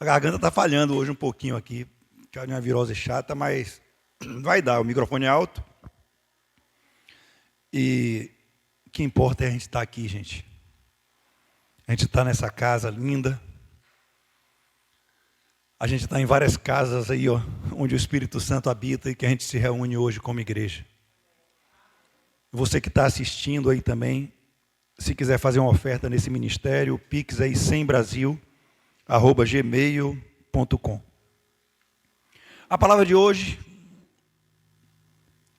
A garganta está falhando hoje um pouquinho aqui, que é uma virose chata, mas vai dar. O microfone é alto. E o que importa é a gente estar aqui, gente. A gente está nessa casa linda. A gente está em várias casas aí, ó, onde o Espírito Santo habita e que a gente se reúne hoje como igreja. Você que está assistindo aí também, se quiser fazer uma oferta nesse ministério, o Pix aí sembrasil@gmail.com. A palavra de hoje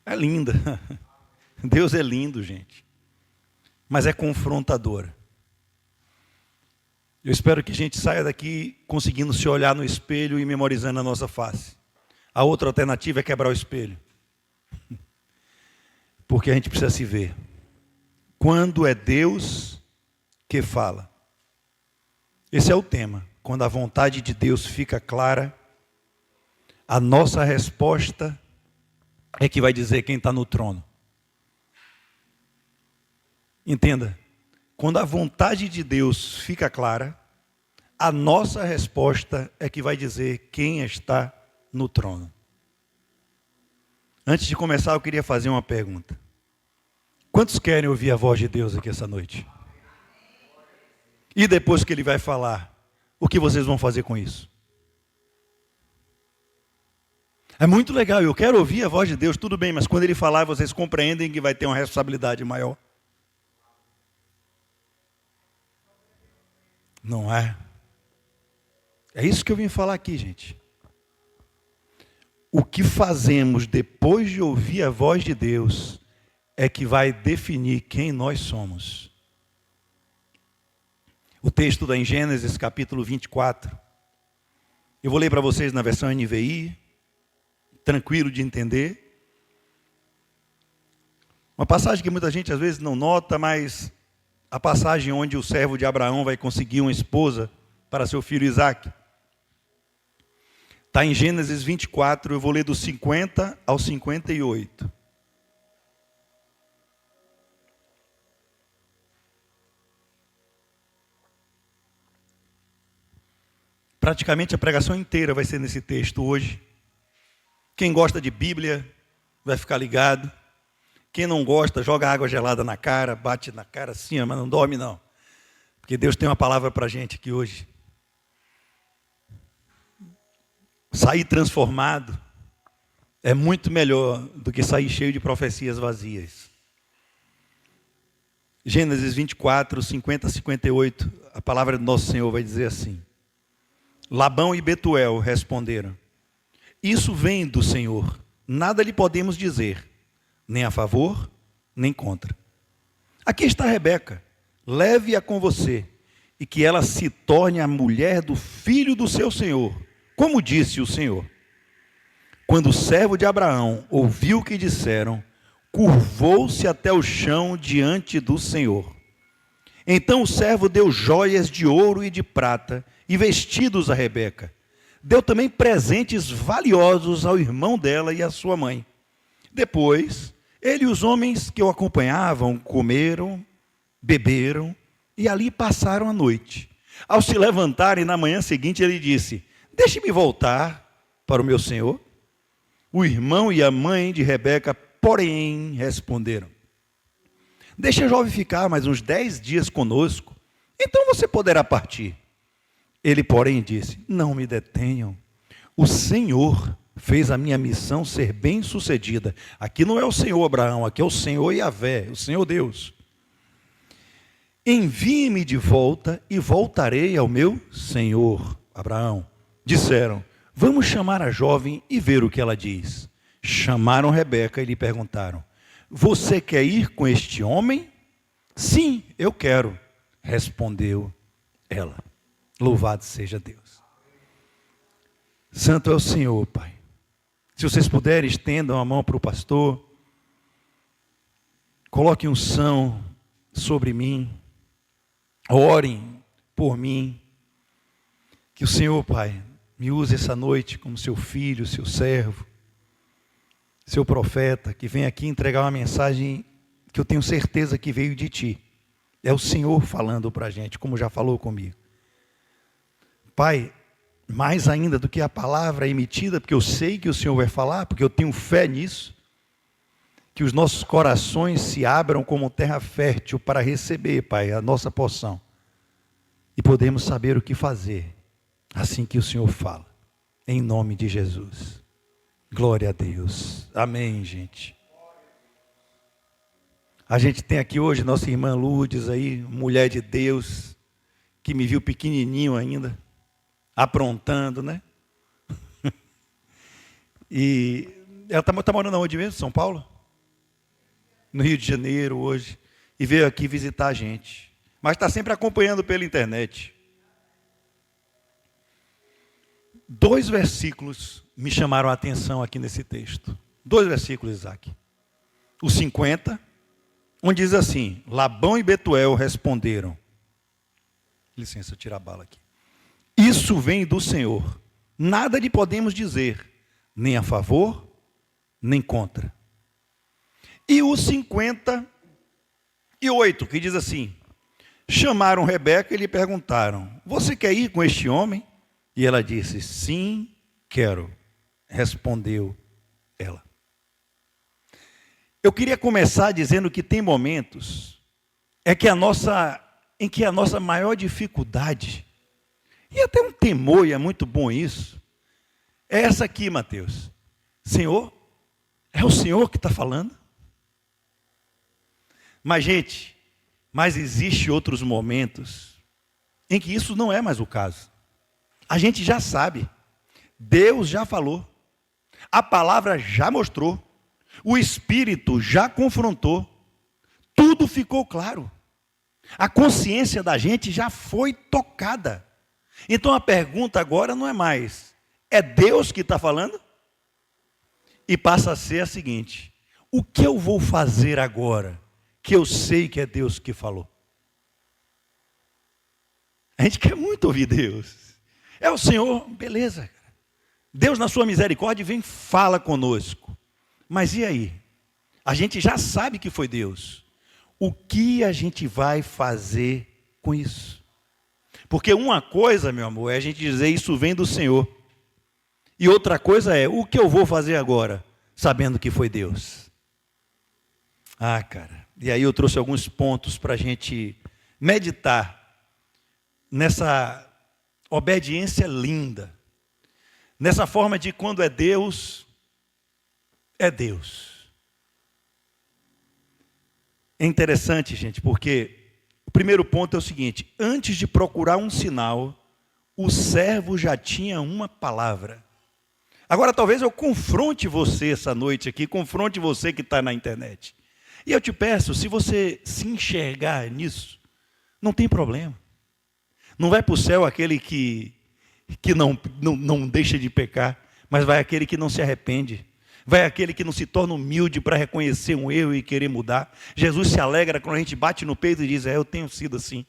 é linda. Deus é lindo, gente. Mas é confrontadora. Eu espero que a gente saia daqui conseguindo se olhar no espelho e memorizando a nossa face. A outra alternativa é quebrar o espelho. Porque a gente precisa se ver. Quando é Deus que fala. Esse é o tema. Quando a vontade de Deus fica clara, a nossa resposta é que vai dizer quem está no trono. Entenda. Quando a vontade de Deus fica clara, a nossa resposta é que vai dizer quem está no trono. Antes de começar, eu queria fazer uma pergunta. Quantos querem ouvir a voz de Deus aqui essa noite? E depois que Ele vai falar, o que vocês vão fazer com isso? É muito legal, eu quero ouvir a voz de Deus, tudo bem, mas quando Ele falar, vocês compreendem que vai ter uma responsabilidade maior. Não é? É isso que eu vim falar aqui, gente. O que fazemos depois de ouvir a voz de Deus é que vai definir quem nós somos. O texto está em Gênesis capítulo 24. Eu vou ler para vocês na versão NVI, tranquilo de entender. Uma passagem que muita gente às vezes não nota, mas a passagem onde o servo de Abraão vai conseguir uma esposa para seu filho Isaque. Está em Gênesis 24, eu vou ler do 50 ao 58. Praticamente a pregação inteira vai ser nesse texto hoje. Quem gosta de Bíblia vai ficar ligado. Quem não gosta, joga água gelada na cara, bate na cara assim, mas não dorme não. Porque Deus tem uma palavra para a gente aqui hoje. Sair transformado é muito melhor do que sair cheio de profecias vazias. Gênesis 24, 50 a 58, a palavra do nosso Senhor vai dizer assim. Labão e Betuel responderam, isso vem do Senhor, nada lhe podemos dizer, nem a favor, nem contra. Aqui está Rebeca, leve-a com você, e que ela se torne a mulher do filho do seu senhor, como disse o Senhor. Quando o servo de Abraão ouviu o que disseram, curvou-se até o chão diante do Senhor. Então o servo deu joias de ouro e de prata e vestidos a Rebeca. Deu também presentes valiosos ao irmão dela e à sua mãe. Depois, ele e os homens que o acompanhavam comeram, beberam e ali passaram a noite. Ao se levantarem na manhã seguinte, ele disse, deixe-me voltar para o meu senhor. O irmão e a mãe de Rebeca, porém, responderam, deixa a jovem ficar mais uns 10 dias conosco, então você poderá partir. Ele, porém, disse, não me detenham. O Senhor fez a minha missão ser bem sucedida. Aqui não é o Senhor Abraão, aqui é o Senhor Yahvé, o Senhor Deus. Envie-me de volta e voltarei ao meu Senhor Abraão. Disseram, vamos chamar a jovem e ver o que ela diz. Chamaram Rebeca e lhe perguntaram, você quer ir com este homem? Sim, eu quero, respondeu ela. Louvado seja Deus. Santo é o Senhor, Pai. Se vocês puderem, estendam a mão para o pastor. Coloquem unção sobre mim. Orem por mim. Que o Senhor, Pai, me use essa noite como seu filho, seu servo, seu profeta, que vem aqui entregar uma mensagem que eu tenho certeza que veio de Ti. É o Senhor falando para a gente, como já falou comigo. Pai, mais ainda do que a palavra emitida, porque eu sei que o Senhor vai falar, porque eu tenho fé nisso, que os nossos corações se abram como terra fértil para receber, Pai, a nossa porção. E podemos saber o que fazer, assim que o Senhor fala. Em nome de Jesus. Glória a Deus. Amém, gente. A gente tem aqui hoje nossa irmã Lourdes aí, mulher de Deus, que me viu pequenininho ainda, aprontando, né? E ela está morando onde mesmo? São Paulo? No Rio de Janeiro hoje. E veio aqui visitar a gente. Mas está sempre acompanhando pela internet. 2 versículos me chamaram a atenção aqui nesse texto. 2 versículos, Isaac. O 50, onde diz assim: Labão e Betuel responderam. Licença, eu tirar a bala aqui. Isso vem do Senhor. Nada lhe podemos dizer, nem a favor, nem contra. E o 58, que diz assim: chamaram Rebeca e lhe perguntaram: você quer ir com este homem? E ela disse: sim, quero. Respondeu ela. Eu queria começar dizendo que tem momentos em que a nossa maior dificuldade, e até um temor, e é muito bom isso, é essa aqui, Mateus. Senhor, é o Senhor que está falando? Mas, gente, existe outros momentos em que isso não é mais o caso. A gente já sabe, Deus já falou, a palavra já mostrou, o Espírito já confrontou, tudo ficou claro. A consciência da gente já foi tocada. Então a pergunta agora não é mais, é Deus que está falando? E passa a ser a seguinte: o que eu vou fazer agora, que eu sei que é Deus que falou? A gente quer muito ouvir Deus. É o Senhor, beleza. Deus na sua misericórdia vem, fala conosco. Mas e aí? A gente já sabe que foi Deus. O que a gente vai fazer com isso? Porque uma coisa, meu amor, é a gente dizer isso vem do Senhor. E outra coisa é, o que eu vou fazer agora, sabendo que foi Deus? Ah, cara, e aí eu trouxe alguns pontos para a gente meditar nessa obediência linda. Nessa forma de quando é Deus, é Deus. É interessante, gente, porque o primeiro ponto é o seguinte: antes de procurar um sinal, o servo já tinha uma palavra. Agora talvez eu confronte você essa noite aqui, confronte você que está na internet. E eu te peço, se você se enxergar nisso, não tem problema. Não vai para o céu aquele que não deixa de pecar, mas vai aquele que não se arrepende. Vai aquele que não se torna humilde para reconhecer um erro e querer mudar. Jesus se alegra quando a gente bate no peito e diz: eu tenho sido assim.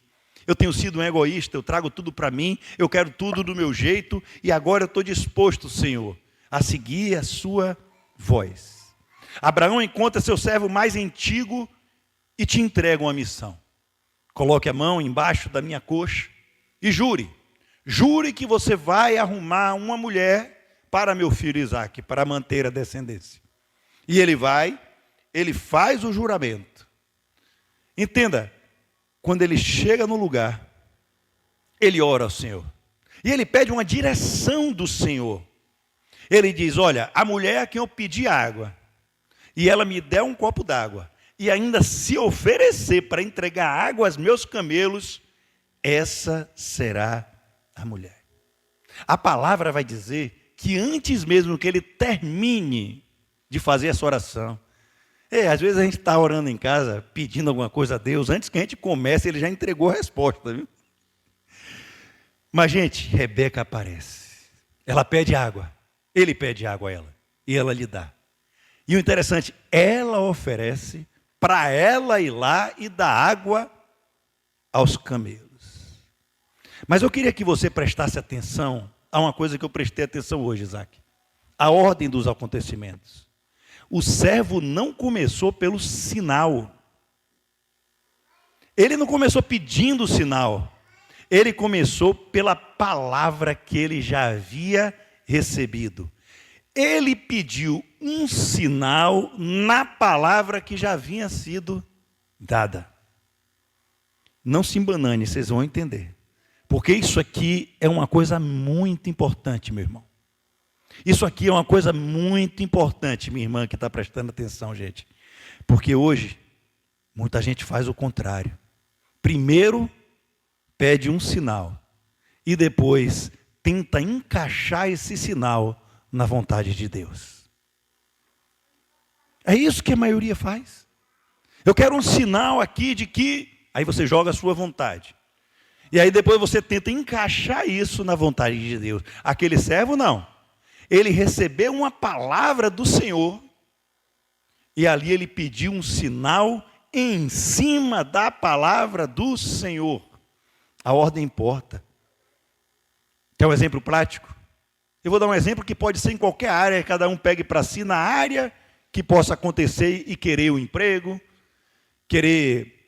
Eu tenho sido um egoísta, eu trago tudo para mim, eu quero tudo do meu jeito, e agora eu estou disposto, Senhor, a seguir a sua voz. Abraão encontra seu servo mais antigo e te entrega uma missão. Coloque a mão embaixo da minha coxa e jure que você vai arrumar uma mulher para meu filho Isaque, para manter a descendência. E ele faz o juramento. Entenda, quando ele chega no lugar, ele ora ao Senhor. E ele pede uma direção do Senhor. Ele diz: olha, a mulher a quem eu pedi água, e ela me der um copo d'água, e ainda se oferecer para entregar água aos meus camelos, essa será a mulher. A palavra vai dizer que antes mesmo que ele termine de fazer essa oração, às vezes a gente está orando em casa, pedindo alguma coisa a Deus, antes que a gente comece, ele já entregou a resposta, viu? Mas, gente, Rebeca aparece. Ela pede água. Ele pede água a ela. E ela lhe dá. E o interessante, ela oferece para ela ir lá e dar água aos camelos. Mas eu queria que você prestasse atenção a uma coisa que eu prestei atenção hoje, Isaac. A ordem dos acontecimentos. O servo não começou pelo sinal. Ele não começou pedindo o sinal. Ele começou pela palavra que ele já havia recebido. Ele pediu um sinal na palavra que já havia sido dada. Não se embanane, vocês vão entender. Porque isso aqui é uma coisa muito importante, meu irmão. Isso aqui é uma coisa muito importante, minha irmã que está prestando atenção, gente. Porque hoje, muita gente faz o contrário. Primeiro, pede um sinal. E depois, tenta encaixar esse sinal na vontade de Deus. É isso que a maioria faz. Eu quero um sinal aqui de que... Aí você joga a sua vontade. E aí depois você tenta encaixar isso na vontade de Deus. Aquele servo não. Ele recebeu uma palavra do Senhor. E ali ele pediu um sinal em cima da palavra do Senhor. A ordem importa. Quer um exemplo prático? Eu vou dar um exemplo que pode ser em qualquer área, cada um pegue para si na área que possa acontecer e querer o emprego, querer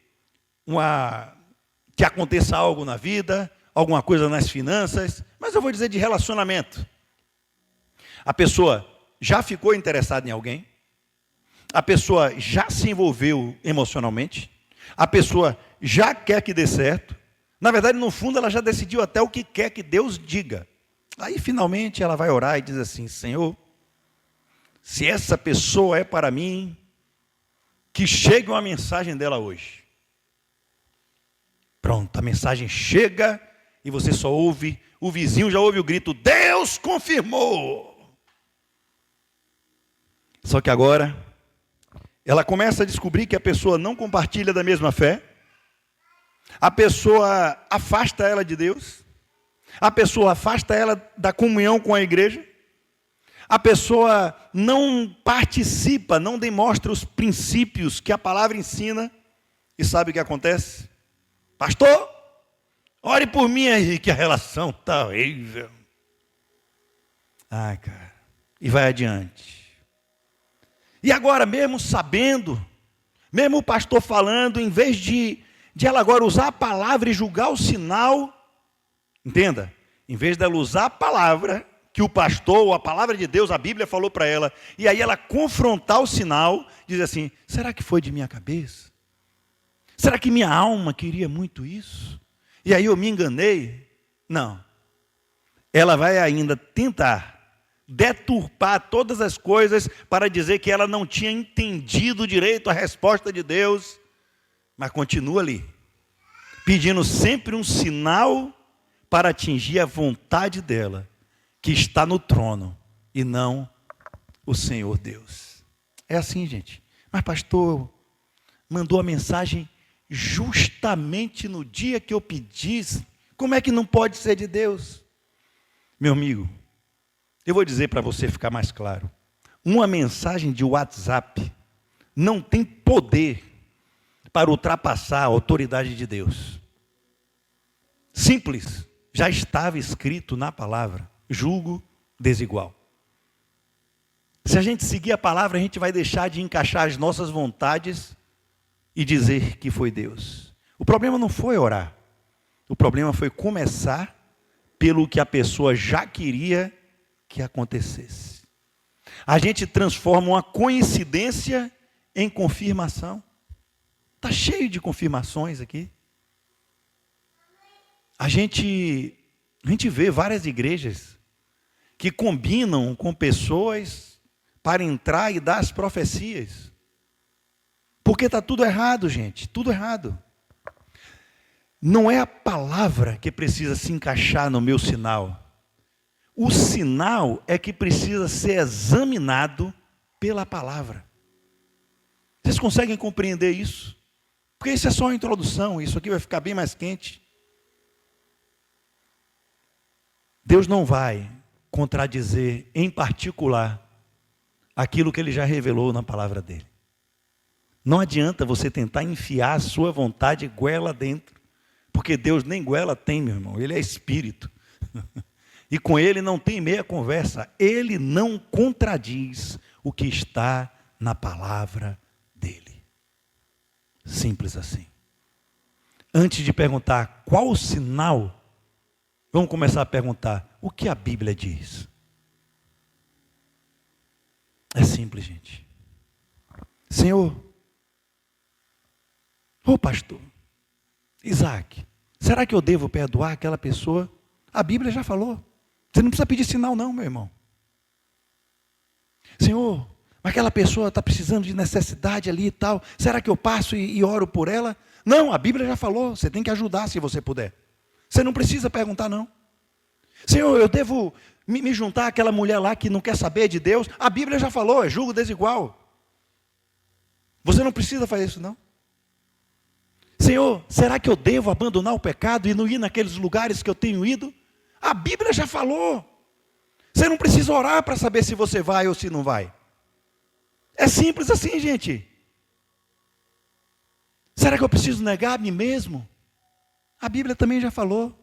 que aconteça algo na vida, alguma coisa nas finanças, mas eu vou dizer de relacionamento. A pessoa já ficou interessada em alguém, a pessoa já se envolveu emocionalmente, a pessoa já quer que dê certo, na verdade, no fundo, ela já decidiu até o que quer que Deus diga. Aí, finalmente, ela vai orar e diz assim: Senhor, se essa pessoa é para mim, que chegue uma mensagem dela hoje. Pronto, a mensagem chega e você só ouve, o vizinho já ouve o grito: Deus confirmou! Só que agora, ela começa a descobrir que a pessoa não compartilha da mesma fé, a pessoa afasta ela de Deus, a pessoa afasta ela da comunhão com a igreja, a pessoa não participa, não demonstra os princípios que a palavra ensina, e sabe o que acontece? Pastor, ore por mim aí, que a relação está horrível. Ai, cara, e vai adiante. E agora, mesmo sabendo, mesmo o pastor falando, em vez de ela agora usar a palavra e julgar o sinal, entenda, em vez dela usar a palavra que o pastor, ou a palavra de Deus, a Bíblia falou para ela, e aí ela confrontar o sinal, diz assim: será que foi de minha cabeça? Será que minha alma queria muito isso? E aí eu me enganei? Não. Ela vai ainda tentar deturpar todas as coisas para dizer que ela não tinha entendido direito a resposta de Deus, mas continua ali, pedindo sempre um sinal para atingir a vontade dela, que está no trono, e não o Senhor Deus. É assim, gente. Mas pastor, mandou a mensagem justamente no dia que eu pedi, como é que não pode ser de Deus? Meu amigo, eu vou dizer para você ficar mais claro, uma mensagem de WhatsApp não tem poder para ultrapassar a autoridade de Deus. Simples, já estava escrito na palavra: julgo desigual. Se a gente seguir a palavra, a gente vai deixar de encaixar as nossas vontades e dizer que foi Deus. O problema não foi orar, o problema foi começar pelo que a pessoa já queria que acontecesse. A gente transforma uma coincidência em confirmação. Está cheio de confirmações aqui. A gente vê várias igrejas que combinam com pessoas para entrar e dar as profecias. Porque está tudo errado, gente, tudo errado. Não é a palavra que precisa se encaixar no meu sinal. O sinal é que precisa ser examinado pela palavra. Vocês conseguem compreender isso? Porque isso é só uma introdução, isso aqui vai ficar bem mais quente. Deus não vai contradizer em particular aquilo que Ele já revelou na palavra dEle. Não adianta você tentar enfiar a sua vontade goela dentro, porque Deus nem goela tem, meu irmão, Ele é Espírito. E com Ele não tem meia conversa, Ele não contradiz o que está na palavra dEle. Simples assim. Antes de perguntar qual o sinal, vamos começar a perguntar o que a Bíblia diz. É simples, gente. Senhor, ô pastor Isaac, será que eu devo perdoar aquela pessoa? A Bíblia já falou. Você não precisa pedir sinal não, meu irmão. Senhor, aquela pessoa está precisando de necessidade ali e tal. Será que eu passo e oro por ela? Não, a Bíblia já falou. Você tem que ajudar se você puder. Você não precisa perguntar não. Senhor, eu devo me juntar àquela mulher lá que não quer saber de Deus? A Bíblia já falou, é julgo desigual. Você não precisa fazer isso não. Senhor, será que eu devo abandonar o pecado e não ir naqueles lugares que eu tenho ido? A Bíblia já falou. Você não precisa orar para saber se você vai ou se não vai. É simples assim, gente. Será que eu preciso negar a mim mesmo? A Bíblia também já falou.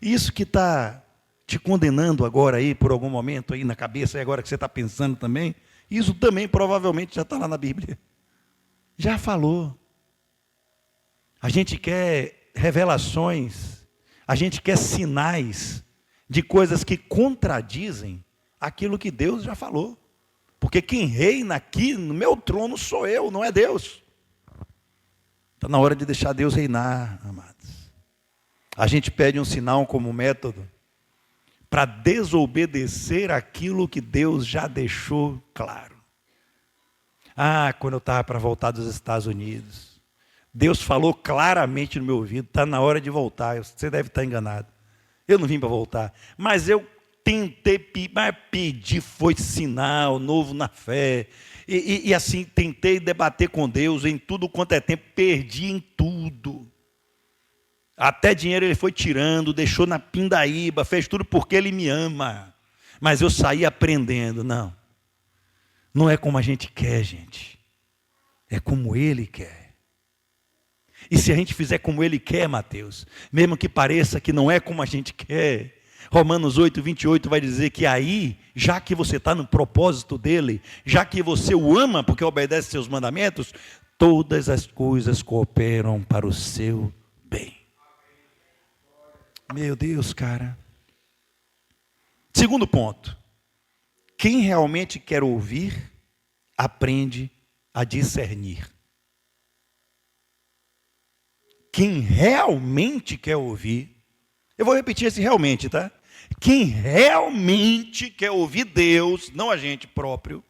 Isso que está te condenando agora aí, por algum momento aí na cabeça, e agora que você está pensando também, isso também provavelmente já está lá na Bíblia. Já falou. A gente quer revelações, a gente quer sinais de coisas que contradizem aquilo que Deus já falou. Porque quem reina aqui no meu trono sou eu, não é Deus. Está na hora de deixar Deus reinar, amados. A gente pede um sinal como método para desobedecer aquilo que Deus já deixou claro. Quando eu estava para voltar dos Estados Unidos, Deus falou claramente no meu ouvido, está na hora de voltar. Você deve estar enganado. Eu não vim para voltar, mas eu tentei pedir, foi sinal, novo na fé, e assim, tentei debater com Deus em tudo quanto é tempo, perdi em tudo, até dinheiro ele foi tirando, deixou na pindaíba, fez tudo porque ele me ama, mas eu saí aprendendo, não é como a gente quer, gente, é como ele quer. E se a gente fizer como ele quer, Mateus, mesmo que pareça que não é como a gente quer, Romanos 8:28 vai dizer que aí, já que você está no propósito dele, já que você o ama porque obedece seus mandamentos, todas as coisas cooperam para o seu bem. Meu Deus, cara. Segundo ponto, quem realmente quer ouvir, aprende a discernir. Quem realmente quer ouvir, eu vou repetir esse realmente, tá? Quem realmente quer ouvir Deus, não a gente próprio,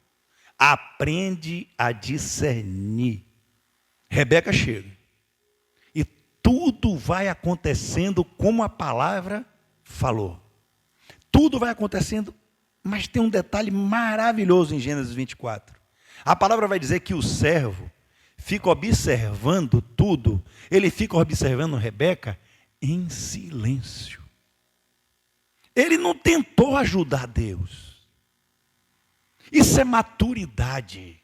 aprende a discernir. Rebeca chega. E tudo vai acontecendo como a palavra falou. Tudo vai acontecendo, mas tem um detalhe maravilhoso em Gênesis 24. A palavra vai dizer que o servo fica observando tudo, ele fica observando Rebeca em silêncio. Ele não tentou ajudar Deus. Isso é maturidade,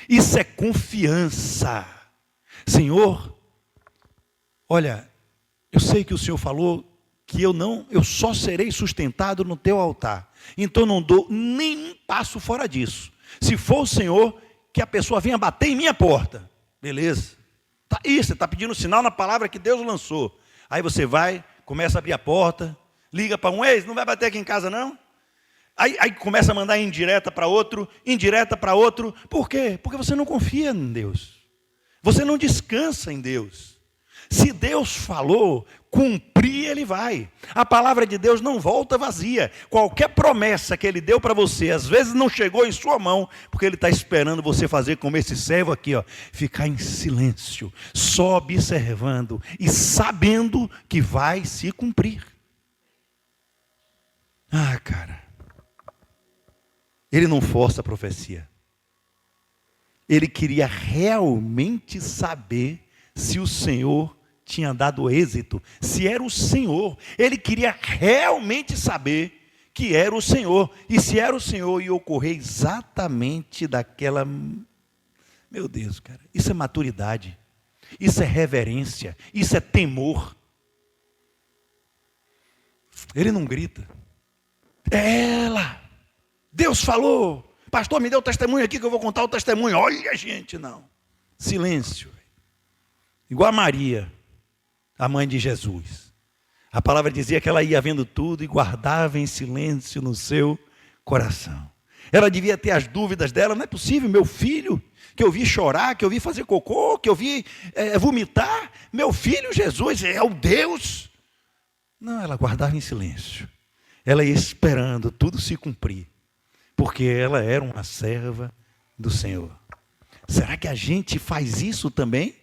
isso é confiança. Senhor, olha, eu sei que o Senhor falou que eu só serei sustentado no teu altar, então não dou nem um passo fora disso. Se for o Senhor, que a pessoa venha bater em minha porta, beleza, você está pedindo sinal na palavra que Deus lançou. Aí você vai, começa a abrir a porta, liga para um, não vai bater aqui em casa não? Aí começa a mandar indireta para outro, por quê? Porque você não confia em Deus, você não descansa em Deus. Se Deus falou, cumprir ele vai. A palavra de Deus não volta vazia. Qualquer promessa que ele deu para você, às vezes não chegou em sua mão, porque ele está esperando você fazer como esse servo aqui, ficar em silêncio, só observando e sabendo que vai se cumprir. Cara, ele não força a profecia. Ele queria realmente saber se o Senhor tinha dado êxito, se era o Senhor. Ele queria realmente saber que era o Senhor, e se era o Senhor, ia ocorrer exatamente daquela... Meu Deus, cara, isso é maturidade, isso é reverência, isso é temor. Ele não grita, é ela, Deus falou, pastor me deu o testemunho aqui que eu vou contar o testemunho, olha gente, não, silêncio. igual a Maria, a mãe de Jesus. A palavra dizia que ela ia vendo tudo e guardava em silêncio no seu coração. Ela devia ter as dúvidas dela, não é possível, meu filho, que eu vi chorar, que eu vi fazer cocô, que eu vi vomitar, meu filho Jesus é o Deus. Não, ela guardava em silêncio. Ela ia esperando tudo se cumprir, porque ela era uma serva do Senhor. Será que a gente faz isso também?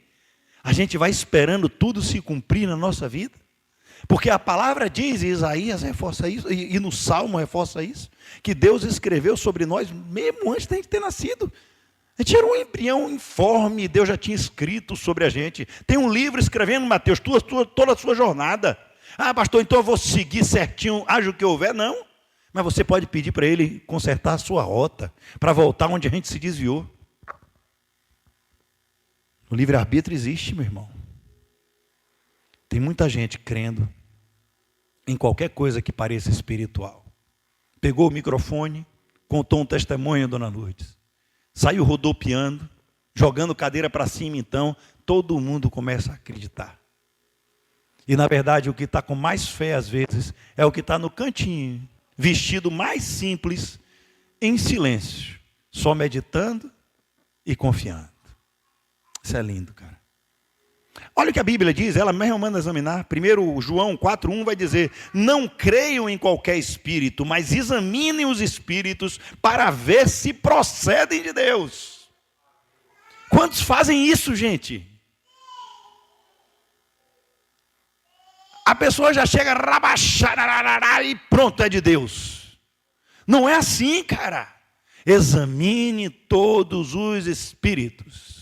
A gente vai esperando tudo se cumprir na nossa vida? Porque a palavra diz, e Isaías reforça isso, e no Salmo reforça isso, que Deus escreveu sobre nós mesmo antes de a gente ter nascido. A gente era um embrião informe, Deus já tinha escrito sobre a gente. Tem um livro escrevendo, Mateus, toda a sua jornada. Ah, pastor, então eu vou seguir certinho, haja o que houver. Não, mas você pode pedir para Ele consertar a sua rota, para voltar onde a gente se desviou. O livre-arbítrio existe, meu irmão. Tem muita gente crendo em qualquer coisa que pareça espiritual. Pegou o microfone, contou um testemunho, dona Lourdes. Saiu rodopiando, jogando cadeira para cima, então todo mundo começa a acreditar. E na verdade o que está com mais fé às vezes é o que está no cantinho, vestido mais simples, em silêncio, só meditando e confiando. Isso é lindo, cara. Olha o que a Bíblia diz, ela mesma manda examinar. Primeiro João 4:1 vai dizer: não creiam em qualquer espírito, mas examinem os espíritos para ver se procedem de Deus. Quantos fazem isso, gente? A pessoa já chega e pronto, é de Deus. Não é assim, cara. Examine todos os espíritos.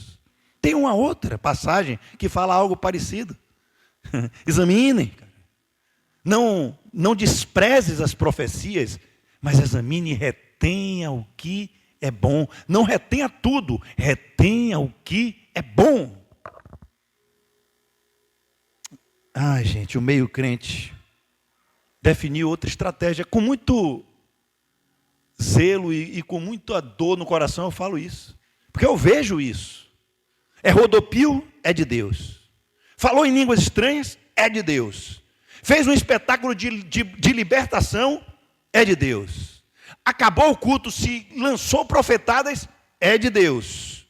Tem uma outra passagem que fala algo parecido. Examine. Não desprezes as profecias, mas examine e retenha o que é bom. Não retenha tudo, retenha o que é bom. Ai, gente, o meio crente definiu outra estratégia. Com muito zelo e com muita dor no coração eu falo isso. Porque eu vejo isso. É rodopio, é de Deus. Falou em línguas estranhas, é de Deus. Fez um espetáculo de libertação, é de Deus. Acabou o culto, se lançou profetadas, é de Deus.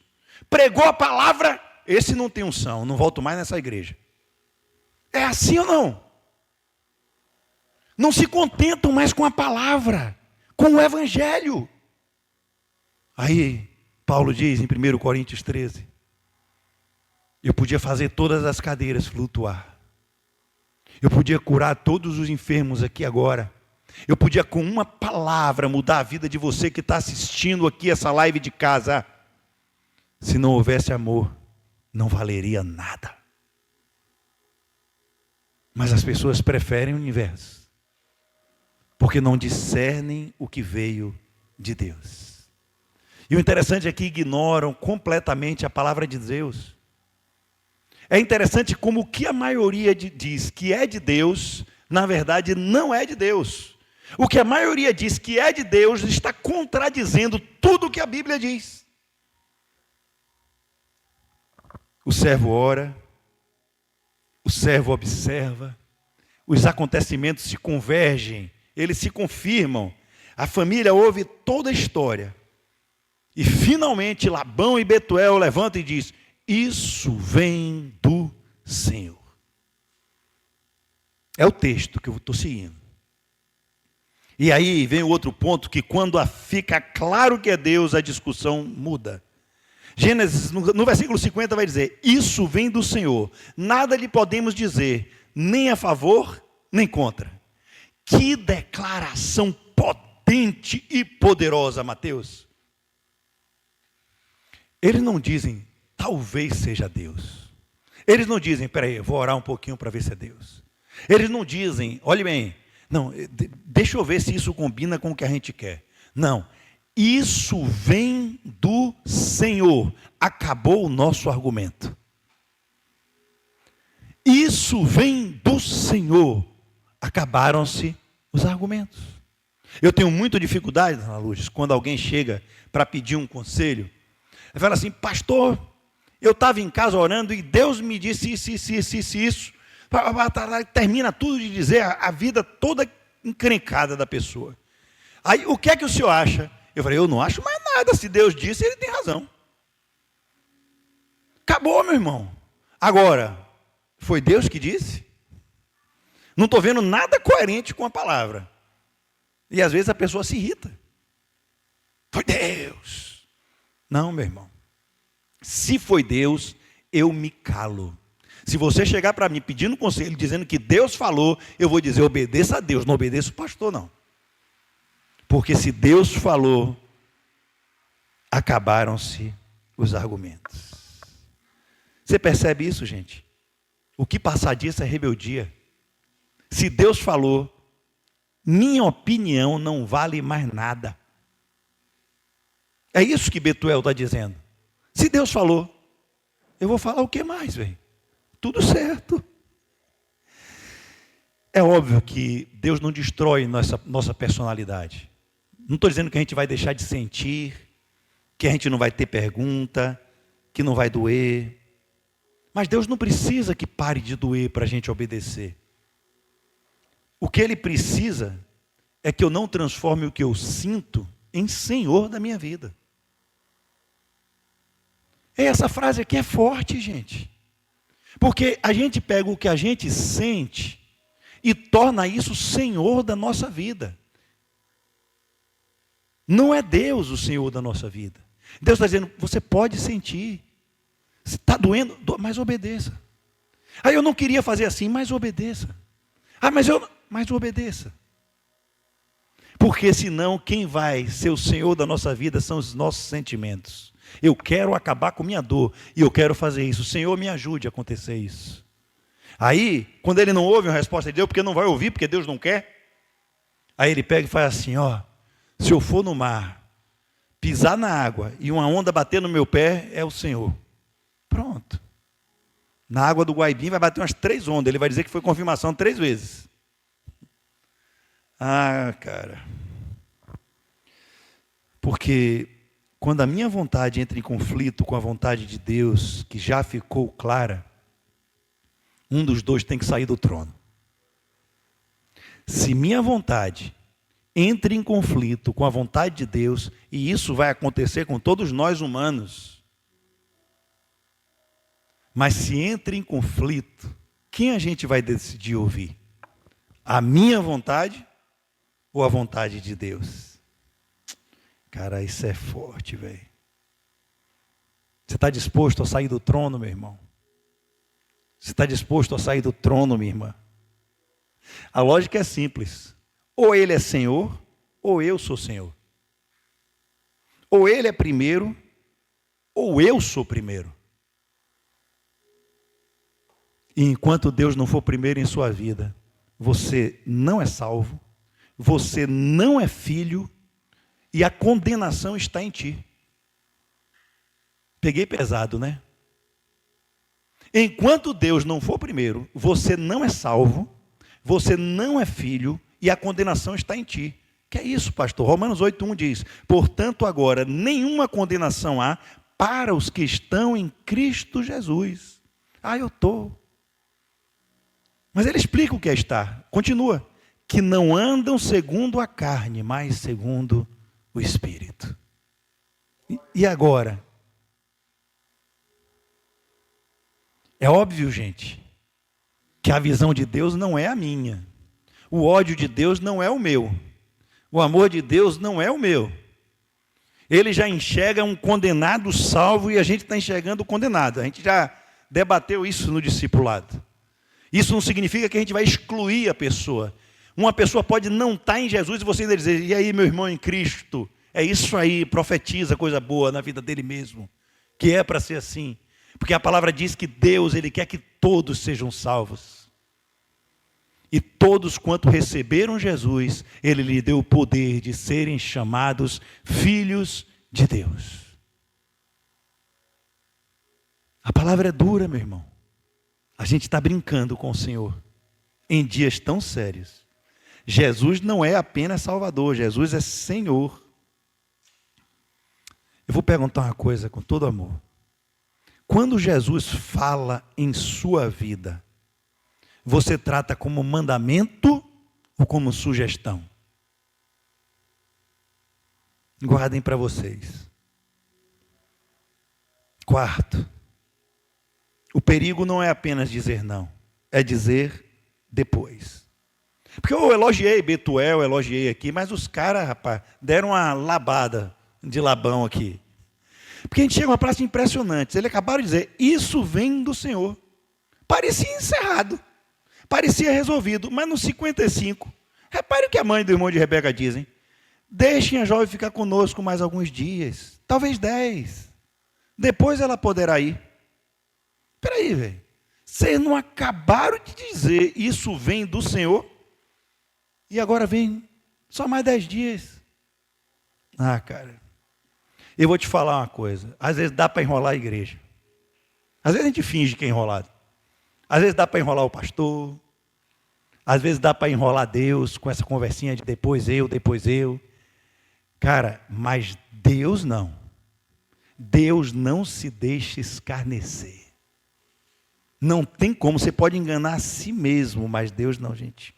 Pregou a palavra, esse não tem unção, não volto mais nessa igreja. É assim ou não? Não se contentam mais com a palavra, com o evangelho. Aí, Paulo diz em 1 Coríntios 13, eu podia fazer todas as cadeiras flutuar. Eu podia curar todos os enfermos aqui agora. Eu podia com uma palavra mudar a vida de você que está assistindo aqui essa live de casa. Se não houvesse amor, não valeria nada. Mas as pessoas preferem o inverso, porque não discernem o que veio de Deus. E o interessante é que ignoram completamente a palavra de Deus. É interessante como o que a maioria diz que é de Deus, na verdade não é de Deus. O que a maioria diz que é de Deus está contradizendo tudo o que a Bíblia diz. O servo ora, o servo observa, os acontecimentos se convergem, eles se confirmam. A família ouve toda a história. E finalmente Labão e Betuel levantam e dizem: isso vem do Senhor. É o texto que eu estou seguindo. E aí vem o outro ponto, que quando fica claro que é Deus, a discussão muda. Gênesis, no versículo 50 vai dizer: isso vem do Senhor, nada lhe podemos dizer, nem a favor, nem contra. Que declaração potente e poderosa, Mateus. Eles não dizem, talvez seja Deus. Eles não dizem, peraí, eu vou orar um pouquinho para ver se é Deus. Eles não dizem, olhe bem, não, deixa eu ver se isso combina com o que a gente quer. Não, isso vem do Senhor. Acabou o nosso argumento. Isso vem do Senhor. Acabaram-se os argumentos. Eu tenho muita dificuldade, Ana Luz, quando alguém chega para pedir um conselho. Ele fala assim: pastor, Eu estava em casa orando e Deus me disse isso. Termina tudo de dizer a vida toda encrencada da pessoa. Aí, o que é que o senhor acha? Eu falei, eu não acho mais nada. Se Deus disse, ele tem razão. Acabou, meu irmão. Agora, foi Deus que disse? Não estou vendo nada coerente com a palavra. E às vezes a pessoa se irrita. Foi Deus. Não, meu irmão. Se foi Deus, eu me calo. Se você chegar para mim pedindo conselho, dizendo que Deus falou, eu vou dizer, obedeça a Deus, não obedeça o pastor, não. Porque se Deus falou, acabaram-se os argumentos. Você percebe isso, gente? O que passar disso é rebeldia. Se Deus falou, minha opinião não vale mais nada. É isso que Betuel está dizendo. Se Deus falou, eu vou falar o que mais, velho? Tudo certo. É óbvio que Deus não destrói nossa personalidade. Não estou dizendo que a gente vai deixar de sentir, que a gente não vai ter pergunta, que não vai doer. Mas Deus não precisa que pare de doer para a gente obedecer. O que Ele precisa é que eu não transforme o que eu sinto em Senhor da minha vida. Essa frase aqui é forte, gente. Porque a gente pega o que a gente sente e torna isso Senhor da nossa vida. Não é Deus o Senhor da nossa vida. Deus está dizendo, você pode sentir. Se está doendo, mas obedeça. Ah, eu não queria fazer assim, mas obedeça. Ah, mas obedeça. Porque senão quem vai ser o Senhor da nossa vida são os nossos sentimentos. Eu quero acabar com minha dor e eu quero fazer isso. O Senhor me ajude a acontecer isso. Aí, quando ele não ouve uma resposta de Deus, porque não vai ouvir, porque Deus não quer, aí ele pega e faz assim, ó, se eu for no mar, pisar na água e uma onda bater no meu pé, é o Senhor. Pronto. Na água do Guaibim vai bater umas 3 ondas, ele vai dizer que foi confirmação 3 vezes. Ah, cara. Porque quando a minha vontade entra em conflito com a vontade de Deus, que já ficou clara, um dos dois tem que sair do trono. Se minha vontade entra em conflito com a vontade de Deus, e isso vai acontecer com todos nós humanos, mas se entra em conflito, quem a gente vai decidir ouvir? A minha vontade ou a vontade de Deus? Cara, isso é forte, velho. Você está disposto a sair do trono, meu irmão? Você está disposto a sair do trono, minha irmã? A lógica é simples. Ou Ele é Senhor, ou eu sou Senhor. Ou Ele é primeiro, ou eu sou primeiro. E enquanto Deus não for primeiro em sua vida, você não é salvo, você não é filho, e a condenação está em ti. Peguei pesado, né? Enquanto Deus não for primeiro, você não é salvo, você não é filho, e a condenação está em ti. Que é isso, pastor? Romanos 8:1 diz, portanto agora nenhuma condenação há para os que estão em Cristo Jesus. Ah, eu estou. Mas ele explica o que é estar. Continua. Que não andam segundo a carne, mas segundo o Espírito. E agora? É óbvio, gente, que a visão de Deus não é a minha. O ódio de Deus não é o meu. O amor de Deus não é o meu. Ele já enxerga um condenado salvo e a gente está enxergando o condenado. A gente já debateu isso no discipulado. Isso não significa que a gente vai excluir a pessoa. Uma pessoa pode não estar em Jesus e você ainda dizer, e aí, meu irmão em Cristo? É isso aí, profetiza coisa boa na vida dele mesmo. Que é para ser assim. Porque a palavra diz que Deus, Ele quer que todos sejam salvos. E todos quanto receberam Jesus, Ele lhe deu o poder de serem chamados filhos de Deus. A palavra é dura, meu irmão. A gente está brincando com o Senhor em dias tão sérios. Jesus não é apenas Salvador, Jesus é Senhor. Eu vou perguntar uma coisa com todo amor. Quando Jesus fala em sua vida, você trata como mandamento ou como sugestão? Guardem para vocês. Quarto, o perigo não é apenas dizer não, é dizer depois. Porque eu elogiei Betuel, elogiei aqui, mas os caras, rapaz, deram uma labada de Labão aqui. Porque a gente chega a uma praça impressionante. Eles acabaram de dizer, isso vem do Senhor. Parecia encerrado, parecia resolvido, mas no 55, repare o que a mãe do irmão de Rebeca dizem. Deixem a jovem ficar conosco mais alguns dias, talvez 10. Depois ela poderá ir. Espera aí, velho. Vocês não acabaram de dizer, isso vem do Senhor? E agora vem só mais 10 dias. Ah, cara. Eu vou te falar uma coisa. Às vezes dá para enrolar a igreja. Às vezes a gente finge que é enrolado. Às vezes dá para enrolar o pastor. Às vezes dá para enrolar Deus com essa conversinha de depois eu, depois eu. Cara, mas Deus não. Deus não se deixa escarnecer. Não tem como, você pode enganar a si mesmo, mas Deus não, gente.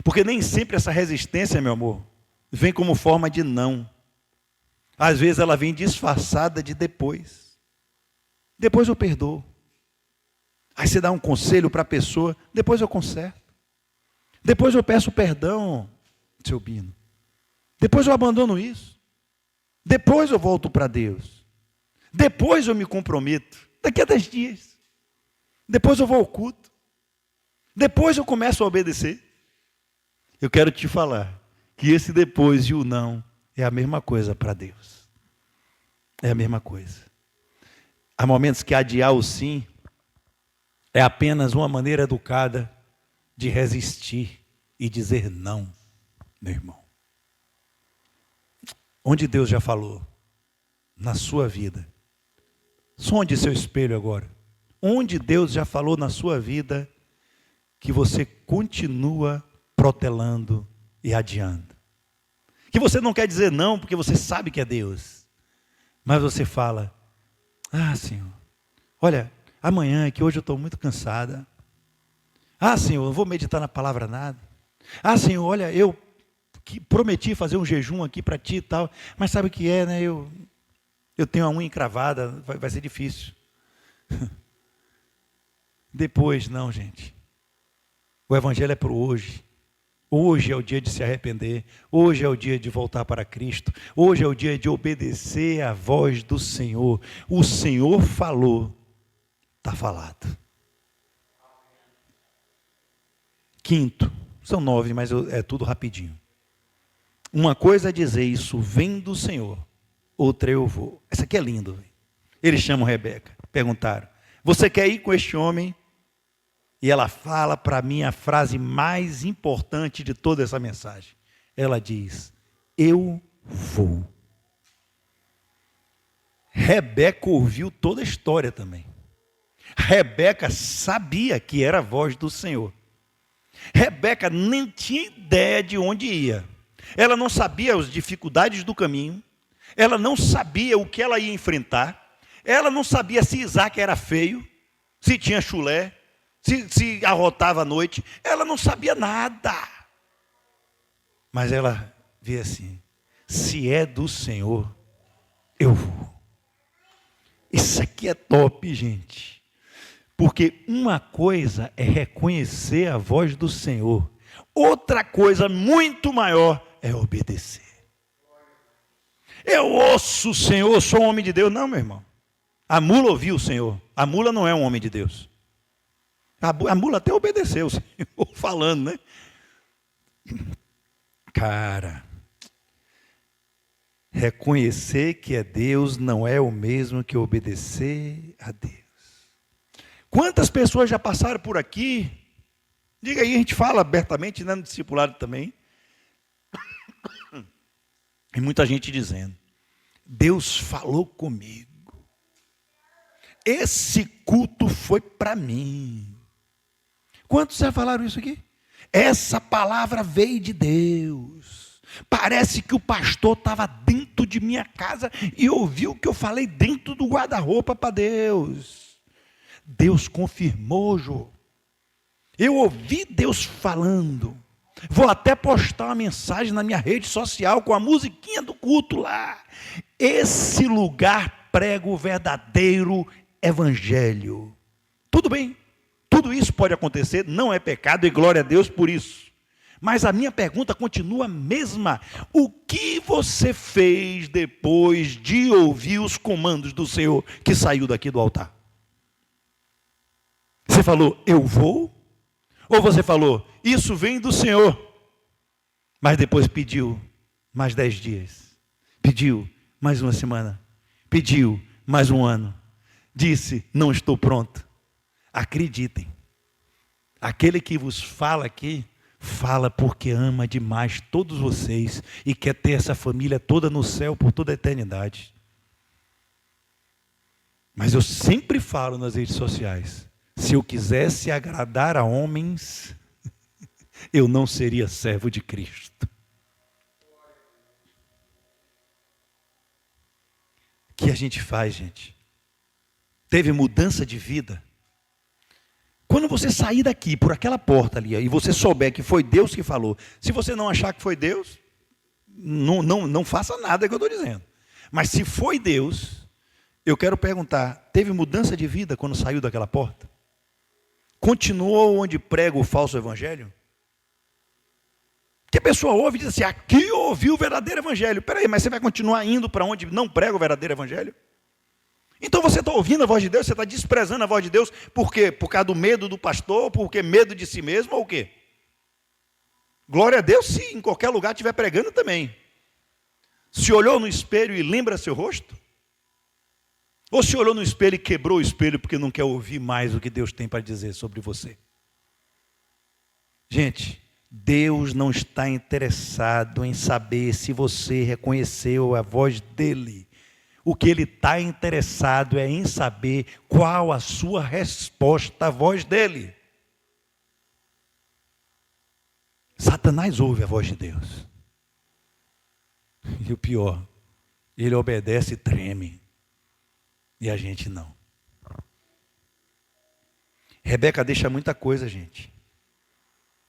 Porque nem sempre essa resistência, meu amor, vem como forma de não. Às vezes ela vem disfarçada de depois. Depois eu perdoo. Aí você dá um conselho para a pessoa, depois eu conserto. Depois eu peço perdão, seu Bino. Depois eu abandono isso. Depois eu volto para Deus. Depois eu me comprometo. Daqui a 10 dias. Depois eu vou ao culto. Depois eu começo a obedecer. Eu quero te falar que esse depois e o não é a mesma coisa para Deus. É a mesma coisa. Há momentos que adiar o sim é apenas uma maneira educada de resistir e dizer não, meu irmão. Onde Deus já falou na sua vida. Sonde seu espelho agora. Onde Deus já falou na sua vida que você continua protelando e adiando. Que você não quer dizer não porque você sabe que é Deus. Mas você fala, Senhor, olha, amanhã é que hoje eu estou muito cansada. Senhor, eu vou meditar na palavra nada. Senhor, olha, eu que prometi fazer um jejum aqui para ti e tal, mas sabe o que é, né? Eu tenho a unha encravada, vai ser difícil. Depois, não, gente. O evangelho é para hoje. Hoje é o dia de se arrepender. Hoje é o dia de voltar para Cristo. Hoje é o dia de obedecer à voz do Senhor. O Senhor falou, está falado. Quinto, são 9, mas é tudo rapidinho. Uma coisa é dizer, isso vem do Senhor. Outra eu vou. Essa aqui é lindo. Eles chamam Rebeca. Perguntaram, você quer ir com este homem? E ela fala para mim a frase mais importante de toda essa mensagem. Ela diz, eu vou. Rebeca ouviu toda a história também. Rebeca sabia que era a voz do Senhor. Rebeca nem tinha ideia de onde ia. Ela não sabia as dificuldades do caminho. Ela não sabia o que ela ia enfrentar. Ela não sabia se Isaac era feio, se tinha chulé, se arrotava à noite. Ela não sabia nada. Mas ela vê assim, se é do Senhor, eu vou. Isso aqui é top, gente. Porque uma coisa é reconhecer a voz do Senhor. Outra coisa muito maior é obedecer. Eu ouço o Senhor, sou um homem de Deus. Não, meu irmão. A mula ouviu o Senhor. A mula não é um homem de Deus. A mula até obedeceu o Senhor falando, né? Cara, reconhecer que é Deus não é o mesmo que obedecer a Deus. Quantas pessoas já passaram por aqui? Diga aí, a gente fala abertamente, né, no discipulado também. E muita gente dizendo, Deus falou comigo. Esse culto foi para mim. Quantos já falaram isso aqui? Essa palavra veio de Deus. Parece que o pastor estava dentro de minha casa e ouviu o que eu falei dentro do guarda-roupa para Deus. Deus confirmou, Jô. Eu ouvi Deus falando. Vou até postar uma mensagem na minha rede social com a musiquinha do culto lá. Esse lugar prega o verdadeiro evangelho. Tudo bem, tudo isso pode acontecer, não é pecado, e glória a Deus por isso. Mas a minha pergunta continua a mesma. O que você fez depois de ouvir os comandos do Senhor que saiu daqui do altar? Você falou, eu vou? Ou você falou, isso vem do Senhor, mas depois pediu mais 10 dias, pediu mais uma semana, pediu mais um ano, disse, não estou pronto. Acreditem, aquele que vos fala aqui, fala porque ama demais todos vocês e quer ter essa família toda no céu por toda a eternidade. Mas eu sempre falo nas redes sociais, se eu quisesse agradar a homens, eu não seria servo de Cristo. O que a gente faz, gente? Teve mudança de vida? Quando você sair daqui, por aquela porta ali, e você souber que foi Deus que falou, se você não achar que foi Deus, não faça nada que eu estou dizendo. Mas se foi Deus, eu quero perguntar, teve mudança de vida quando saiu daquela porta? Continuou onde prega o falso evangelho? Que a pessoa ouve e diz assim, aqui eu ouvi o verdadeiro evangelho. Peraí, mas você vai continuar indo para onde não prega o verdadeiro evangelho? Então você está ouvindo a voz de Deus, você está desprezando a voz de Deus, por quê? Por causa do medo do pastor, porque medo de si mesmo ou o quê? Glória a Deus se em qualquer lugar estiver pregando também. Se olhou no espelho e lembra seu rosto? Ou se olhou no espelho e quebrou o espelho porque não quer ouvir mais o que Deus tem para dizer sobre você? Gente, Deus não está interessado em saber se você reconheceu a voz dele. O que ele está interessado é em saber qual a sua resposta à voz dele. Satanás ouve a voz de Deus. E o pior, ele obedece e treme. E a gente não. Rebeca deixa muita coisa, gente.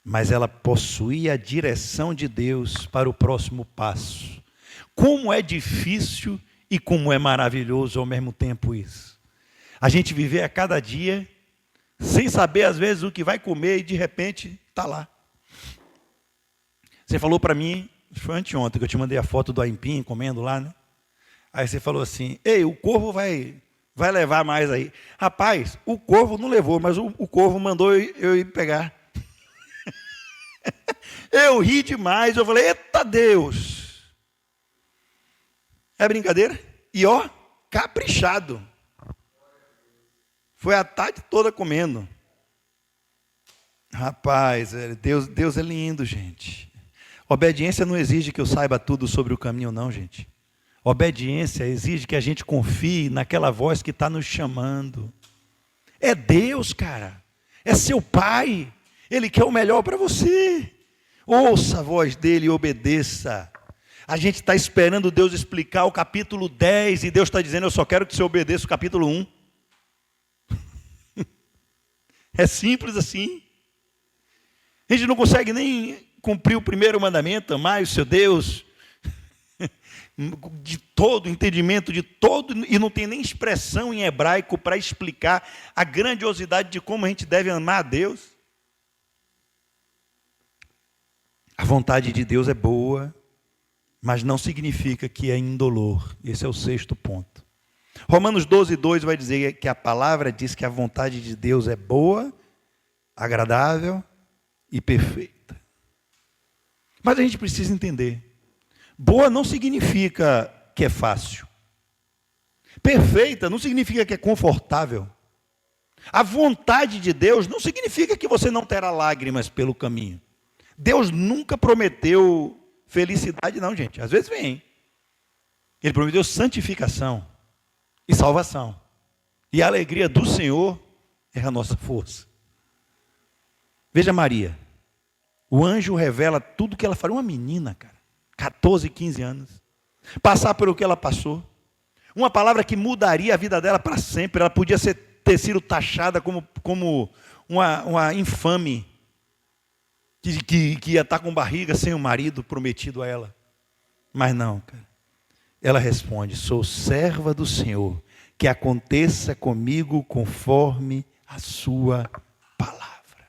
Mas ela possuía a direção de Deus para o próximo passo. Como é difícil e como é maravilhoso ao mesmo tempo isso. A gente viver a cada dia, sem saber às vezes o que vai comer e de repente está lá. Você falou para mim, foi anteontem que eu te mandei a foto do aipim comendo lá, né? Aí você falou assim, ei, o corvo vai levar mais aí. Rapaz, o corvo não levou, mas o corvo mandou eu ir pegar. Eu ri demais, eu falei, eita Deus. É brincadeira? E ó, caprichado. Foi a tarde toda comendo. Rapaz, Deus é lindo, gente. Obediência não exige que eu saiba tudo sobre o caminho, não, gente. Obediência exige que a gente confie naquela voz que está nos chamando. É Deus, cara. É seu Pai. Ele quer o melhor para você. Ouça a voz dele e obedeça. A gente está esperando Deus explicar o capítulo 10 e Deus está dizendo, eu só quero que você obedeça o capítulo 1. É simples assim. A gente não consegue nem cumprir o primeiro mandamento, amar o seu Deus, de todo, entendimento de todo, e não tem nem expressão em hebraico para explicar a grandiosidade de como a gente deve amar a Deus. A vontade de Deus é boa, mas não significa que é indolor. Esse é o 6º ponto. Romanos 12:2 vai dizer que a palavra diz que a vontade de Deus é boa, agradável e perfeita. Mas a gente precisa entender. Boa não significa que é fácil. Perfeita não significa que é confortável. A vontade de Deus não significa que você não terá lágrimas pelo caminho. Deus nunca prometeu felicidade, não, gente. Às vezes vem. Ele prometeu santificação e salvação. E a alegria do Senhor é a nossa força. Veja Maria. O anjo revela tudo que ela faria. Uma menina, cara. 14, 15 anos. Passar pelo que ela passou. Uma palavra que mudaria a vida dela para sempre. Ela podia ser ter sido taxada como uma infame, que ia estar com barriga sem o marido prometido a ela. Mas não, cara. Ela responde: sou serva do Senhor, que aconteça comigo conforme a sua palavra.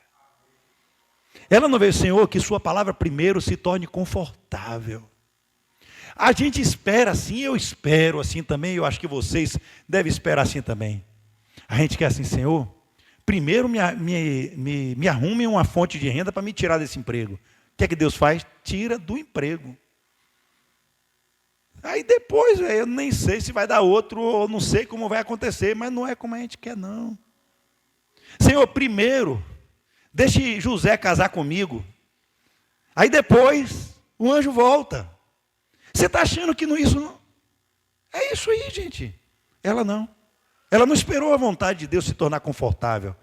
Ela não vê, Senhor, que sua palavra primeiro se torne confortável. A gente espera assim, eu espero assim também, eu acho que vocês devem esperar assim também. A gente quer assim: Senhor, primeiro me arrume uma fonte de renda para me tirar desse emprego. O que é que Deus faz? Tira do emprego. Aí depois, eu nem sei se vai dar outro, ou não sei como vai acontecer, mas não é como a gente quer, não. Senhor, primeiro, deixe José casar comigo. Aí depois, o anjo volta. Você está achando que isso não... É isso aí, gente. Ela não. Ela não esperou a vontade de Deus se tornar confortável.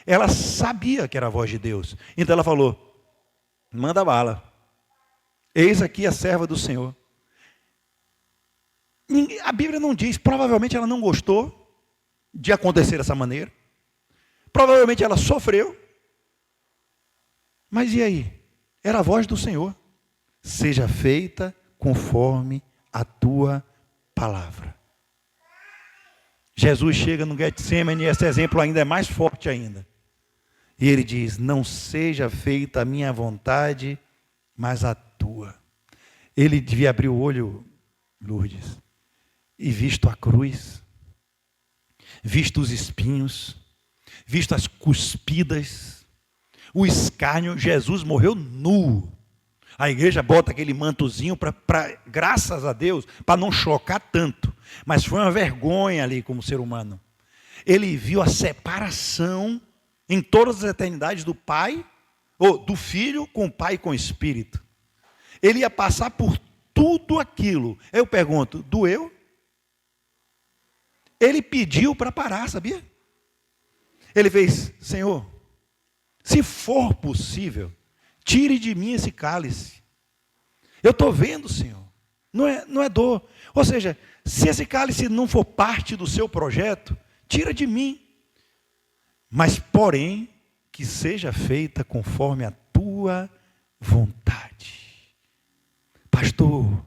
Ela sabia que era a voz de Deus. Então ela falou: manda bala. Eis aqui a serva do Senhor. A Bíblia não diz, provavelmente ela não gostou de acontecer dessa maneira. Provavelmente ela sofreu. Mas e aí? Era a voz do Senhor. Seja feita conforme a tua palavra. Jesus chega no Getsemane e esse exemplo ainda é mais forte ainda. E ele diz: não seja feita a minha vontade, mas a tua. Ele devia abrir o olho, Lourdes, e visto a cruz, visto os espinhos, visto as cuspidas, o escárnio. Jesus morreu nu. A igreja bota aquele mantozinho para, graças a Deus, para não chocar tanto. Mas foi uma vergonha ali como ser humano. Ele viu a separação em todas as eternidades do Pai, ou do Filho com o Pai e com o Espírito. Ele ia passar por tudo aquilo. Eu pergunto: doeu? Ele pediu para parar, sabia? Ele fez: Senhor, se for possível, tire de mim esse cálice. Eu estou vendo, Senhor. Não é dor. Ou seja, se esse cálice não for parte do seu projeto, tira de mim. Mas, porém, que seja feita conforme a tua vontade. Pastor,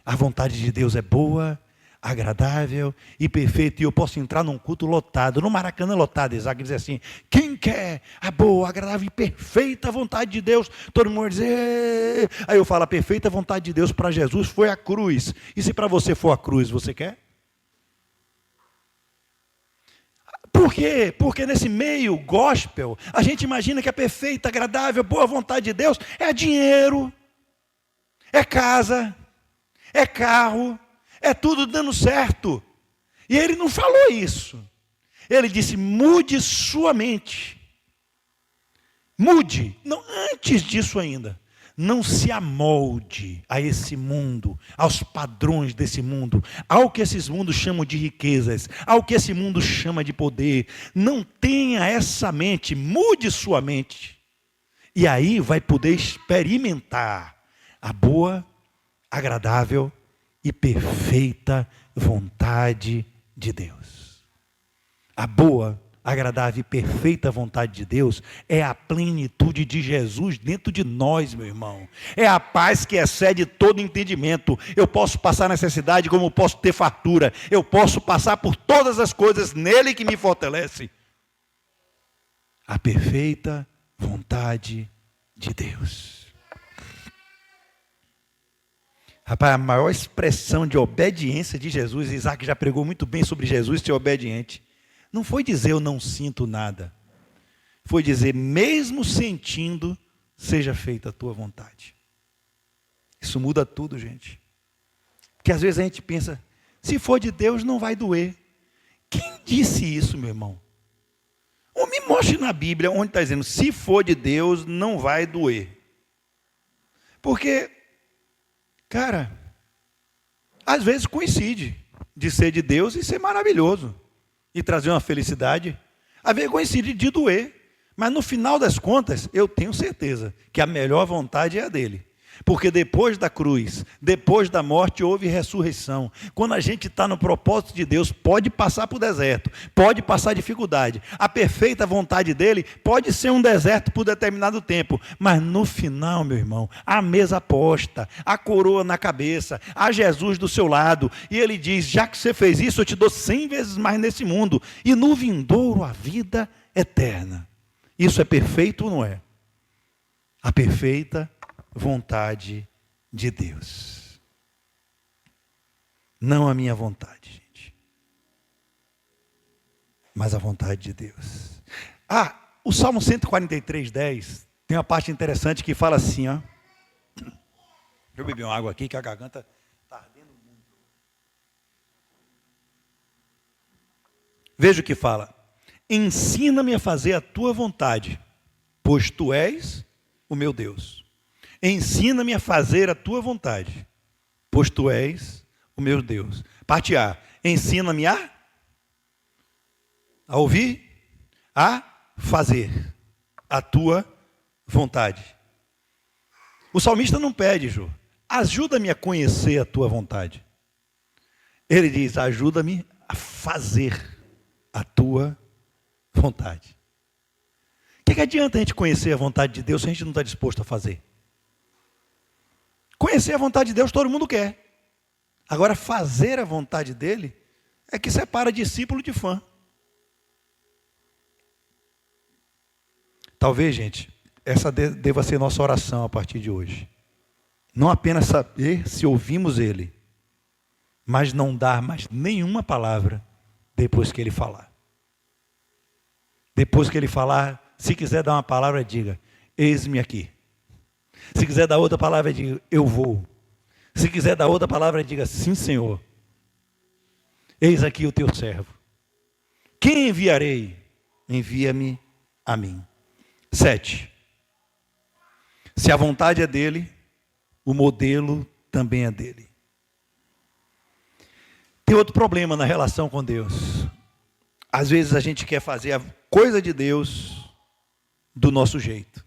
a vontade de Deus é boa, agradável e perfeito. E eu posso entrar num culto lotado, no Maracanã lotado, Isaac diz assim: quem quer a boa, agradável e perfeita vontade de Deus? Todo mundo vai dizer. Aí eu falo: a perfeita vontade de Deus para Jesus foi a cruz. E se para você for a cruz, você quer? Por quê? Porque nesse meio gospel, a gente imagina que a perfeita, agradável, boa vontade de Deus é dinheiro, é casa, é carro, é tudo dando certo. E ele não falou isso. Ele disse: mude sua mente. Mude. Não, antes disso ainda, não se amolde a esse mundo, aos padrões desse mundo, ao que esses mundos chamam de riquezas, ao que esse mundo chama de poder. Não tenha essa mente. Mude sua mente. E aí vai poder experimentar a boa, agradável e perfeita vontade de Deus. A boa, agradável e perfeita vontade de Deus é a plenitude de Jesus dentro de nós, meu irmão. É a paz que excede todo entendimento. Eu posso passar necessidade como posso ter fartura. Eu posso passar por todas as coisas nele que me fortalece. A perfeita vontade de Deus. Rapaz, a maior expressão de obediência de Jesus, Isaac já pregou muito bem sobre Jesus ser obediente. Não foi dizer eu não sinto nada. Foi dizer, mesmo sentindo, seja feita a tua vontade. Isso muda tudo, gente. Porque às vezes a gente pensa, se for de Deus não vai doer. Quem disse isso, meu irmão? Ou me mostre na Bíblia onde está dizendo, se for de Deus não vai doer. Porque, cara, às vezes coincide de ser de Deus e ser maravilhoso. E trazer uma felicidade. Às vezes coincide de doer. Mas no final das contas, eu tenho certeza que a melhor vontade é a dele. Porque depois da cruz, depois da morte, houve ressurreição. Quando a gente está no propósito de Deus, pode passar por deserto, pode passar dificuldade. A perfeita vontade dele pode ser um deserto por determinado tempo, mas no final, meu irmão, a mesa posta, a coroa na cabeça, a Jesus do seu lado, e ele diz: já que você fez isso, eu te dou 100 vezes mais nesse mundo, e no vindouro a vida eterna. Isso é perfeito ou não é? A perfeita vontade de Deus. Não a minha vontade, gente, mas a vontade de Deus. O Salmo 143:10 tem uma parte interessante que fala assim, ó. Deixa eu beber uma água aqui que a garganta está ardendo muito. Veja o que fala: ensina-me a fazer a tua vontade, pois tu és o meu Deus. Ensina-me a fazer a tua vontade, pois tu és o meu Deus. Parte A: ensina-me a ouvir, a fazer a tua vontade. O salmista não pede, Jô, ajuda-me a conhecer a tua vontade. Ele diz: ajuda-me a fazer a tua vontade. O que adianta a gente conhecer a vontade de Deus se a gente não está disposto a fazer? Conhecer a vontade de Deus todo mundo quer. Agora, fazer a vontade dele é que separa discípulo de fã. Talvez, gente, essa deva ser nossa oração a partir de hoje. Não apenas saber se ouvimos ele, mas não dar mais nenhuma palavra depois que ele falar. Depois que ele falar, se quiser dar uma palavra, diga: eis-me aqui. Se quiser dar outra palavra, diga: eu vou. Se quiser dar outra palavra, diga: sim, Senhor. Eis aqui o teu servo. Quem enviarei? Envia-me a mim. 7. Se a vontade é dele, o modelo também é dele. Tem outro problema na relação com Deus. Às vezes a gente quer fazer a coisa de Deus do nosso jeito.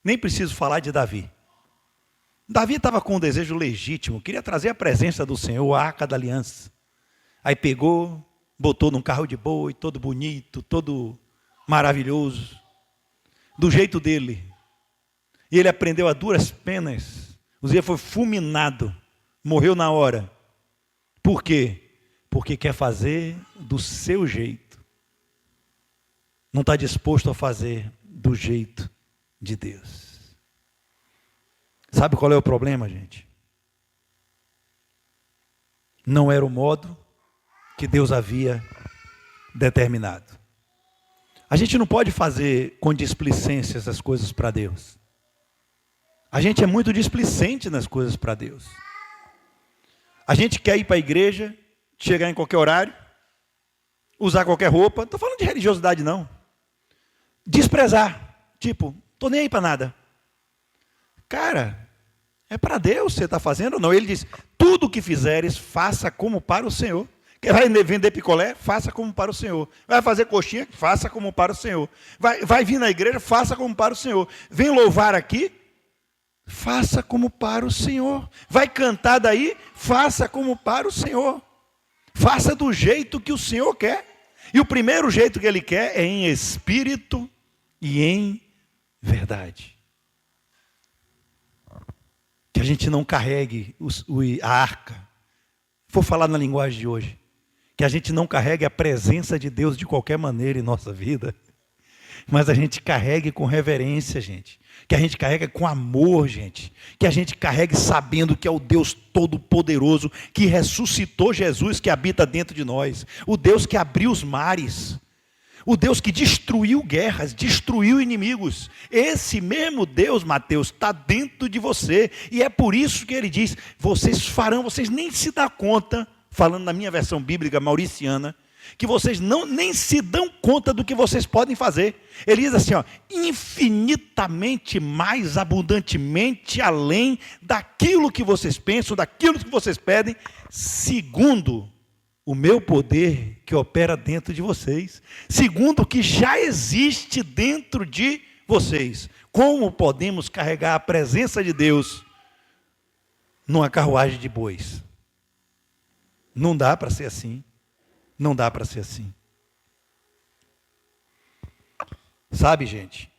Nem preciso falar de Davi. Davi estava com um desejo legítimo, queria trazer a presença do Senhor, a arca da aliança. Aí pegou, botou num carro de boi, todo bonito, todo maravilhoso, do jeito dele. E ele aprendeu a duras penas. Uzia foi fulminado, morreu na hora. Por quê? Porque quer fazer do seu jeito. Não está disposto a fazer do jeito de Deus. Sabe qual é o problema, gente? Não era o modo que Deus havia determinado. A gente não pode fazer com displicência essas coisas para Deus. A gente é muito displicente nas coisas para Deus. A gente quer ir para a igreja, chegar em qualquer horário, usar qualquer roupa. Não estou falando de religiosidade, não. Desprezar. Tipo, estou nem aí para nada. Cara, é para Deus você está fazendo ou não? Ele diz: tudo o que fizeres, faça como para o Senhor. Quer vai vender picolé? Faça como para o Senhor. Vai fazer coxinha? Faça como para o Senhor. Vai vir na igreja? Faça como para o Senhor. Vem louvar aqui? Faça como para o Senhor. Vai cantar daí? Faça como para o Senhor. Faça do jeito que o Senhor quer. E o primeiro jeito que Ele quer é em espírito e em verdade. Que a gente não carregue a arca. Vou falar na linguagem de hoje. Que a gente não carregue a presença de Deus de qualquer maneira em nossa vida. Mas a gente carregue com reverência, gente. Que a gente carregue com amor, gente. Que a gente carregue sabendo que é o Deus Todo-Poderoso que ressuscitou Jesus, que habita dentro de nós. O Deus que abriu os mares. O Deus que destruiu guerras, destruiu inimigos. Esse mesmo Deus, Mateus, está dentro de você. E é por isso que ele diz: vocês farão, vocês nem se dão conta, falando na minha versão bíblica mauriciana, que vocês nem se dão conta do que vocês podem fazer. Ele diz assim, ó: infinitamente mais abundantemente além daquilo que vocês pensam, daquilo que vocês pedem, segundo o meu poder que opera dentro de vocês, segundo o que já existe dentro de vocês. Como podemos carregar a presença de Deus numa carruagem de bois. Não dá para ser assim. Não dá para ser assim. Sabe, gente?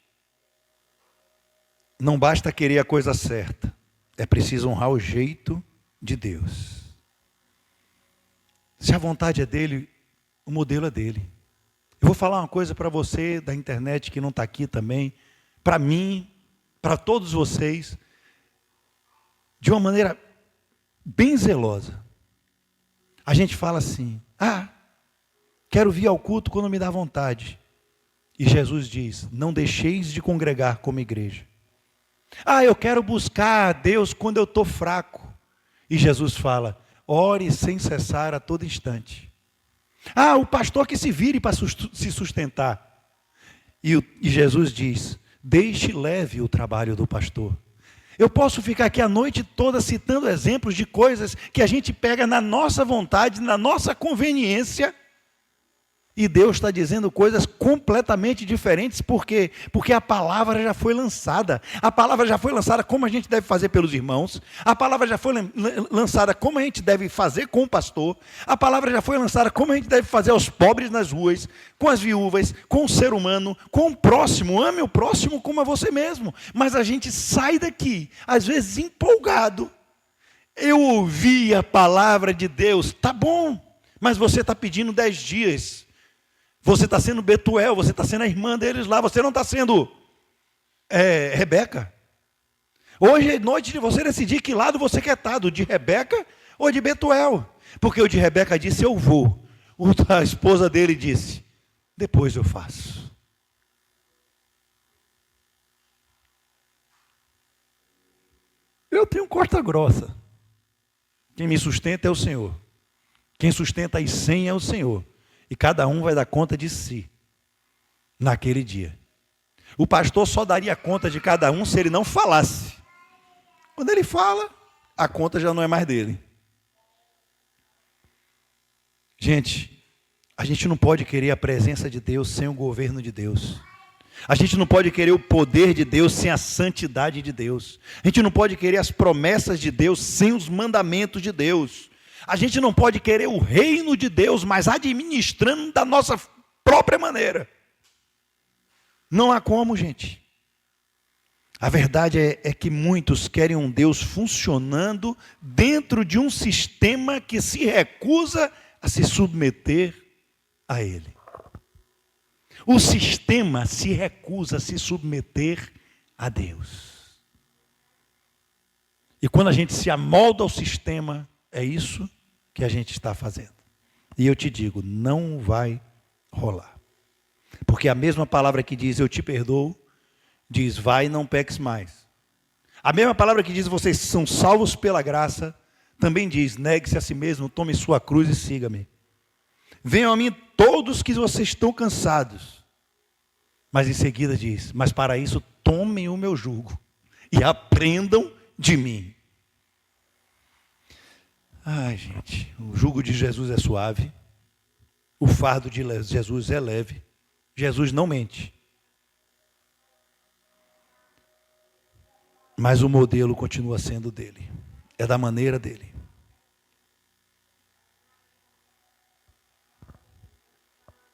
Não basta querer a coisa certa. É preciso honrar o jeito de Deus. Se a vontade é dele, o modelo é dele. Eu vou falar uma coisa para você da internet que não está aqui também. Para mim, para todos vocês. De uma maneira bem zelosa. A gente fala assim, quero vir ao culto quando me dá vontade. E Jesus diz, não deixeis de congregar como igreja. Eu quero buscar a Deus quando eu estou fraco. E Jesus fala, ore sem cessar a todo instante. O pastor que se vire para se sustentar. E Jesus diz, deixe leve o trabalho do pastor. Eu posso ficar aqui a noite toda citando exemplos de coisas que a gente pega na nossa vontade, na nossa conveniência, e Deus está dizendo coisas completamente diferentes, porque a palavra já foi lançada. A palavra já foi lançada como a gente deve fazer pelos irmãos. A palavra já foi lançada como a gente deve fazer com o pastor. A palavra já foi lançada como a gente deve fazer aos pobres nas ruas, com as viúvas, com o ser humano, com o próximo. Ame o próximo como a você mesmo. Mas a gente sai daqui, às vezes empolgado. Eu ouvi a palavra de Deus, tá bom, mas você está pedindo 10 dias. Você está sendo Betuel, você está sendo a irmã deles lá, você não está sendo Rebeca. Hoje é noite de você decidir que lado você quer estar, do de Rebeca ou de Betuel. Porque o de Rebeca disse, eu vou. A esposa dele disse, depois eu faço. Eu tenho corta grossa. Quem me sustenta é o Senhor. Quem sustenta as 100 é o Senhor. E cada um vai dar conta de si, naquele dia. O pastor só daria conta de cada um se ele não falasse. Quando ele fala, a conta já não é mais dele. Gente, a gente não pode querer a presença de Deus sem o governo de Deus. A gente não pode querer o poder de Deus sem a santidade de Deus. A gente não pode querer as promessas de Deus sem os mandamentos de Deus. A gente não pode querer o reino de Deus, mas administrando da nossa própria maneira. Não há como, gente. A verdade é que muitos querem um Deus funcionando dentro de um sistema que se recusa a se submeter a Ele. O sistema se recusa a se submeter a Deus. E quando a gente se amolda ao sistema, é isso que a gente está fazendo. E eu te digo, não vai rolar. Porque a mesma palavra que diz, eu te perdoo, diz, vai e não peques mais. A mesma palavra que diz, vocês são salvos pela graça, também diz, negue-se a si mesmo, tome sua cruz e siga-me. Venham a mim todos que vocês estão cansados. Mas em seguida diz, mas para isso tomem o meu jugo e aprendam de mim. Gente, o jugo de Jesus é suave, o fardo de Jesus é leve, Jesus não mente. Mas o modelo continua sendo dele, é da maneira dele.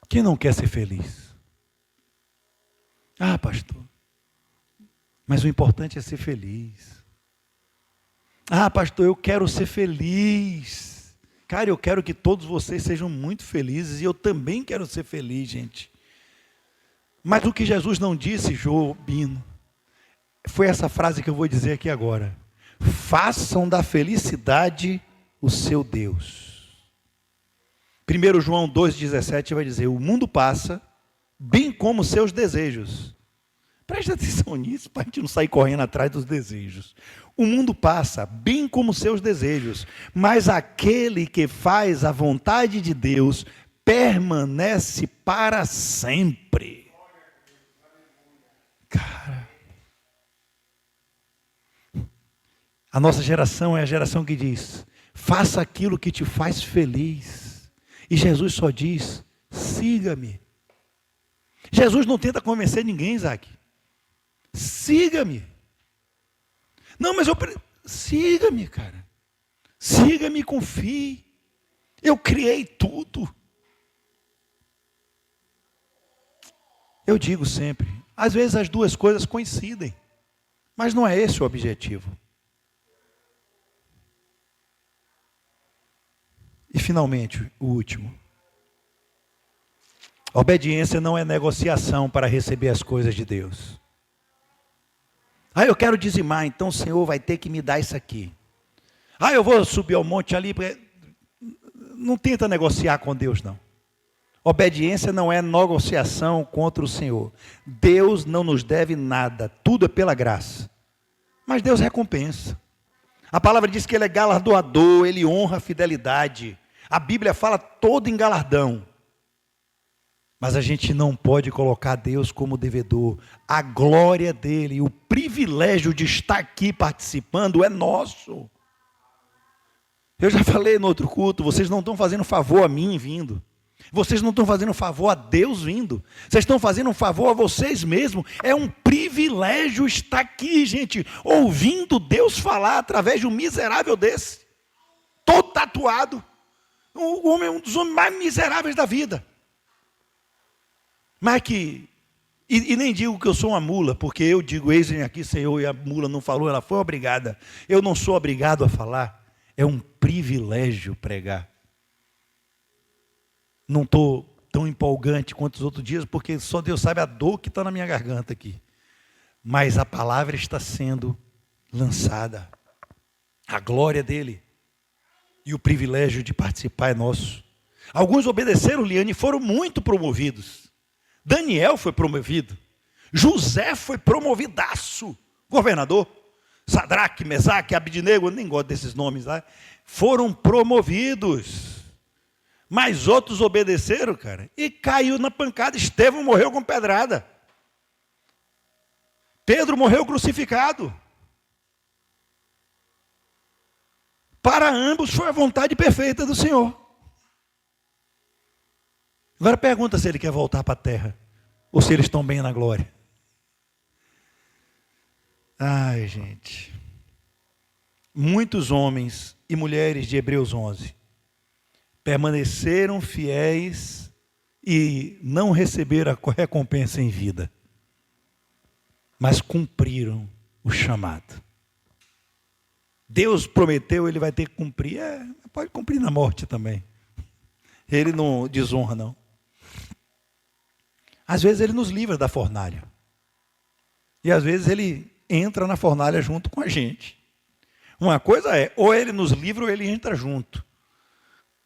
Quem não quer ser feliz? Pastor, mas o importante é ser feliz. Pastor, eu quero ser feliz. Cara, eu quero que todos vocês sejam muito felizes. E eu também quero ser feliz, gente. Mas o que Jesus não disse, Jobino, foi essa frase que eu vou dizer aqui agora. Façam da felicidade o seu Deus. 1 João 2,17 vai dizer, o mundo passa, bem como os seus desejos. Preste atenção nisso, para a gente não sair correndo atrás dos desejos. O mundo passa, bem como seus desejos, mas aquele que faz a vontade de Deus permanece para sempre. Cara, a nossa geração é a geração que diz, faça aquilo que te faz feliz. E Jesus só diz, siga-me. Jesus não tenta convencer ninguém, Isaac. Siga-me. Não, mas siga-me, cara. Siga-me e confie. Eu criei tudo. Eu digo sempre, às vezes as duas coisas coincidem, mas não é esse o objetivo. E finalmente, o último. Obediência não é negociação para receber as coisas de Deus. Eu quero dizimar, então o Senhor vai ter que me dar isso aqui. Eu vou subir ao monte ali. Não tenta negociar com Deus, não. Obediência não é negociação contra o Senhor. Deus não nos deve nada, tudo é pela graça. Mas Deus recompensa. A palavra diz que Ele é galardoador, Ele honra a fidelidade. A Bíblia fala todo em galardão. Mas a gente não pode colocar Deus como devedor. A glória dEle, o privilégio de estar aqui participando é nosso. Eu já falei no outro culto, vocês não estão fazendo favor a mim vindo. Vocês não estão fazendo favor a Deus vindo. Vocês estão fazendo um favor a vocês mesmos. É um privilégio estar aqui, gente, ouvindo Deus falar através de um miserável desse. Todo tatuado. O homem é um dos homens mais miseráveis da vida. Mas que, e nem digo que eu sou uma mula, porque eu digo, eis-me aqui, Senhor, e a mula não falou, ela foi obrigada. Eu não sou obrigado a falar, é um privilégio pregar. Não estou tão empolgante quanto os outros dias, porque só Deus sabe a dor que está na minha garganta aqui. Mas a palavra está sendo lançada. A glória dele. E o privilégio de participar é nosso. Alguns obedeceram, Liane, e foram muito promovidos. Daniel foi promovido. José foi promovidaço. Governador. Sadraque, Mesaque, Abidnego, eu nem gosto desses nomes lá. Foram promovidos. Mas outros obedeceram, cara. E caiu na pancada. Estevão morreu com pedrada. Pedro morreu crucificado. Para ambos foi a vontade perfeita do Senhor. Agora pergunta se ele quer voltar para a terra. Ou se eles estão bem na glória. Ai, gente. Muitos homens e mulheres de Hebreus 11 permaneceram fiéis e não receberam a recompensa em vida. Mas cumpriram o chamado. Deus prometeu, ele vai ter que cumprir. Pode cumprir na morte também. Ele não desonra, não. Às vezes ele nos livra da fornalha. E às vezes ele entra na fornalha junto com a gente. Uma coisa é, ou ele nos livra ou ele entra junto.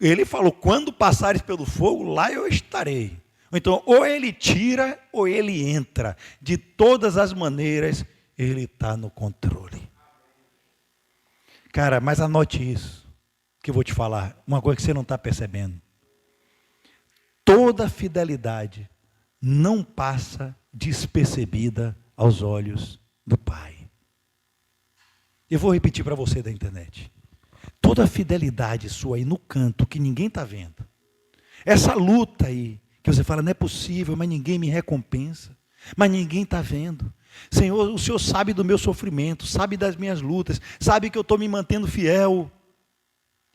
Ele falou, quando passares pelo fogo, lá eu estarei. Então, ou ele tira ou ele entra. De todas as maneiras, ele está no controle. Cara, mas anote isso, que eu vou te falar. Uma coisa que você não está percebendo. Toda fidelidade não passa despercebida aos olhos do Pai. Eu vou repetir para você da internet. Toda fidelidade sua aí no canto, que ninguém está vendo. Essa luta aí, que você fala, não é possível, mas ninguém me recompensa. Mas ninguém está vendo. Senhor, o Senhor sabe do meu sofrimento, sabe das minhas lutas, sabe que eu estou me mantendo fiel.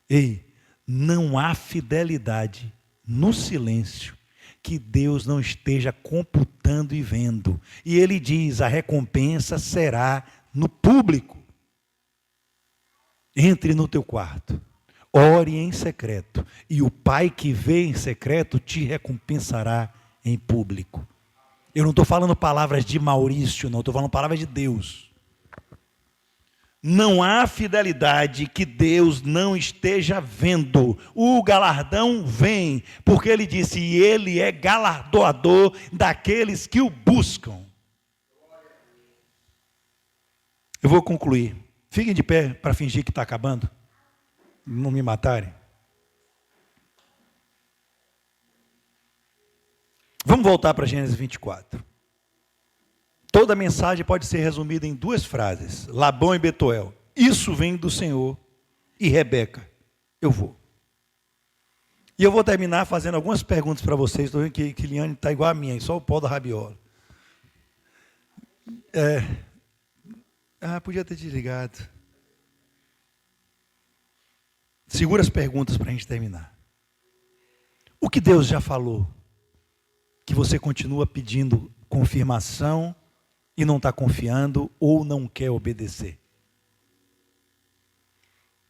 Ei, não há fidelidade no silêncio que Deus não esteja computando e vendo. E Ele diz, a recompensa será no público. Entre no teu quarto, ore em secreto, e o Pai que vê em secreto te recompensará em público. Eu não estou falando palavras de Maurício, não, estou falando palavras de Deus. Não há fidelidade que Deus não esteja vendo. O galardão vem, porque Ele disse, e Ele é galardoador daqueles que o buscam. Eu vou concluir. Fiquem de pé para fingir que está acabando. Não me matarem. Vamos voltar para Gênesis 24. Toda a mensagem pode ser resumida em duas frases. Labão e Betuel. Isso vem do Senhor. E Rebeca. Eu vou. E eu vou terminar fazendo algumas perguntas para vocês. Estou vendo que Liane está igual a minha, só o pó da rabiola. Podia ter desligado. Segura as perguntas para a gente terminar. O que Deus já falou, que você continua pedindo confirmação e não está confiando ou não quer obedecer?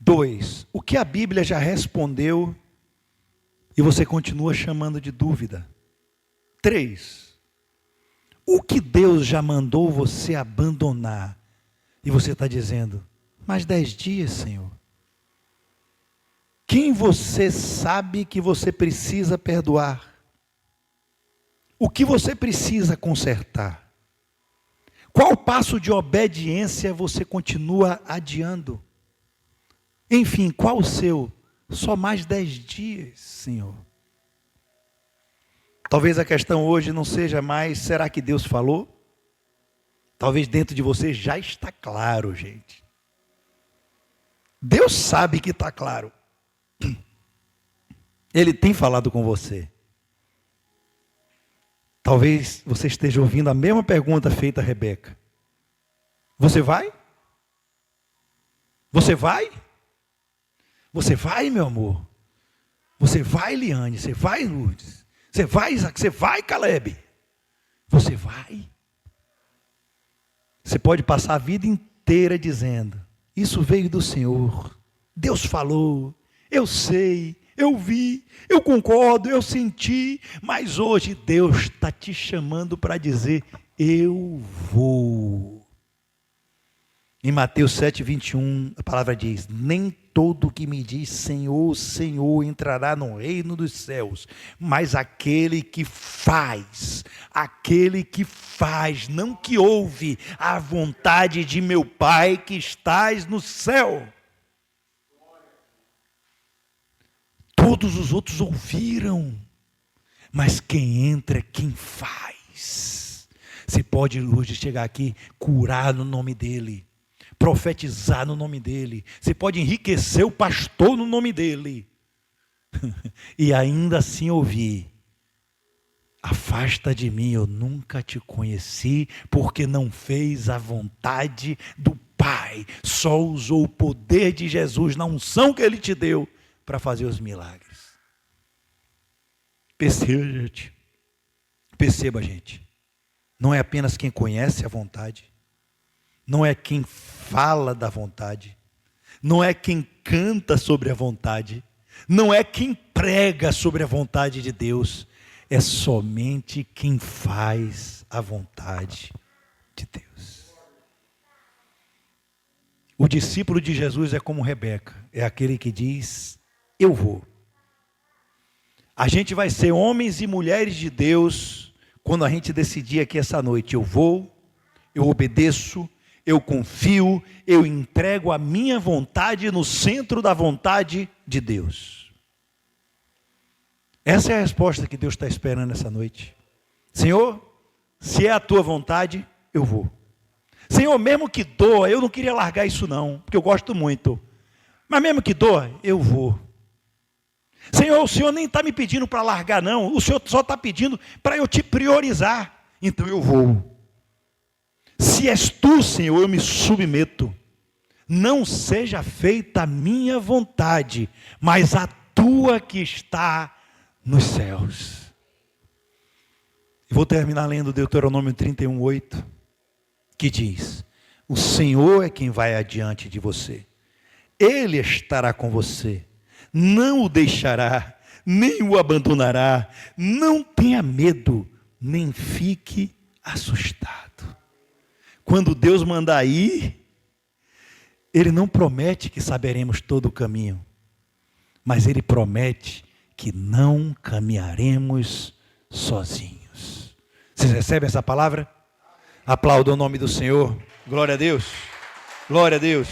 2, o que a Bíblia já respondeu e você continua chamando de dúvida? 3, o que Deus já mandou você abandonar e você está dizendo, mais 10 dias, Senhor? Quem você sabe que você precisa perdoar? O que você precisa consertar? Qual passo de obediência você continua adiando? Enfim, qual o seu? Só mais 10 dias, Senhor. Talvez a questão hoje não seja mais, será que Deus falou? Talvez dentro de você já está claro, gente. Deus sabe que está claro. Ele tem falado com você. Talvez você esteja ouvindo a mesma pergunta feita a Rebeca. Você vai? Você vai? Você vai, meu amor? Você vai, Liane? Você vai, Lourdes? Você vai, Isaac? Você vai, Caleb? Você vai? Você pode passar a vida inteira dizendo, isso veio do Senhor. Deus falou, eu sei, eu vi, eu concordo, eu senti, mas hoje Deus está te chamando para dizer, eu vou. Em Mateus 7:21, a palavra diz, nem todo que me diz Senhor, Senhor entrará no reino dos céus, mas aquele que faz, não que ouve a vontade de meu Pai que estás no céu. Todos os outros ouviram, mas quem entra é quem faz. Você pode hoje chegar aqui, curar no nome dele, profetizar no nome dele, você pode enriquecer o pastor no nome dele, e ainda assim ouvir, afasta de mim, eu nunca te conheci, porque não fez a vontade do Pai, só usou o poder de Jesus na unção que ele te deu, para fazer os milagres. Perceba, gente, não é apenas quem conhece a vontade, não é quem fala da vontade, não é quem canta sobre a vontade, não é quem prega sobre a vontade de Deus, é somente quem faz a vontade de Deus. O discípulo de Jesus é como Rebeca, é aquele que diz, eu vou. A gente vai ser homens e mulheres de Deus, quando a gente decidir aqui essa noite, eu vou, eu obedeço, eu confio, eu entrego a minha vontade no centro da vontade de Deus. Essa é a resposta que Deus está esperando essa noite. Senhor, se é a tua vontade, eu vou. Senhor, mesmo que doa, eu não queria largar isso não, porque eu gosto muito. Mas mesmo que doa, eu vou. Senhor, o Senhor nem está me pedindo para largar não, o Senhor só está pedindo para eu te priorizar, então eu vou. Se és tu, Senhor, eu me submeto, não seja feita a minha vontade, mas a tua que está nos céus. E vou terminar lendo Deuteronômio 31:8, que diz, o Senhor é quem vai adiante de você, Ele estará com você, não o deixará, nem o abandonará, não tenha medo, nem fique assustado. Quando Deus mandar ir, Ele não promete que saberemos todo o caminho, mas Ele promete que não caminharemos sozinhos. Vocês recebem essa palavra? Aplaudam o nome do Senhor. Glória a Deus. Glória a Deus.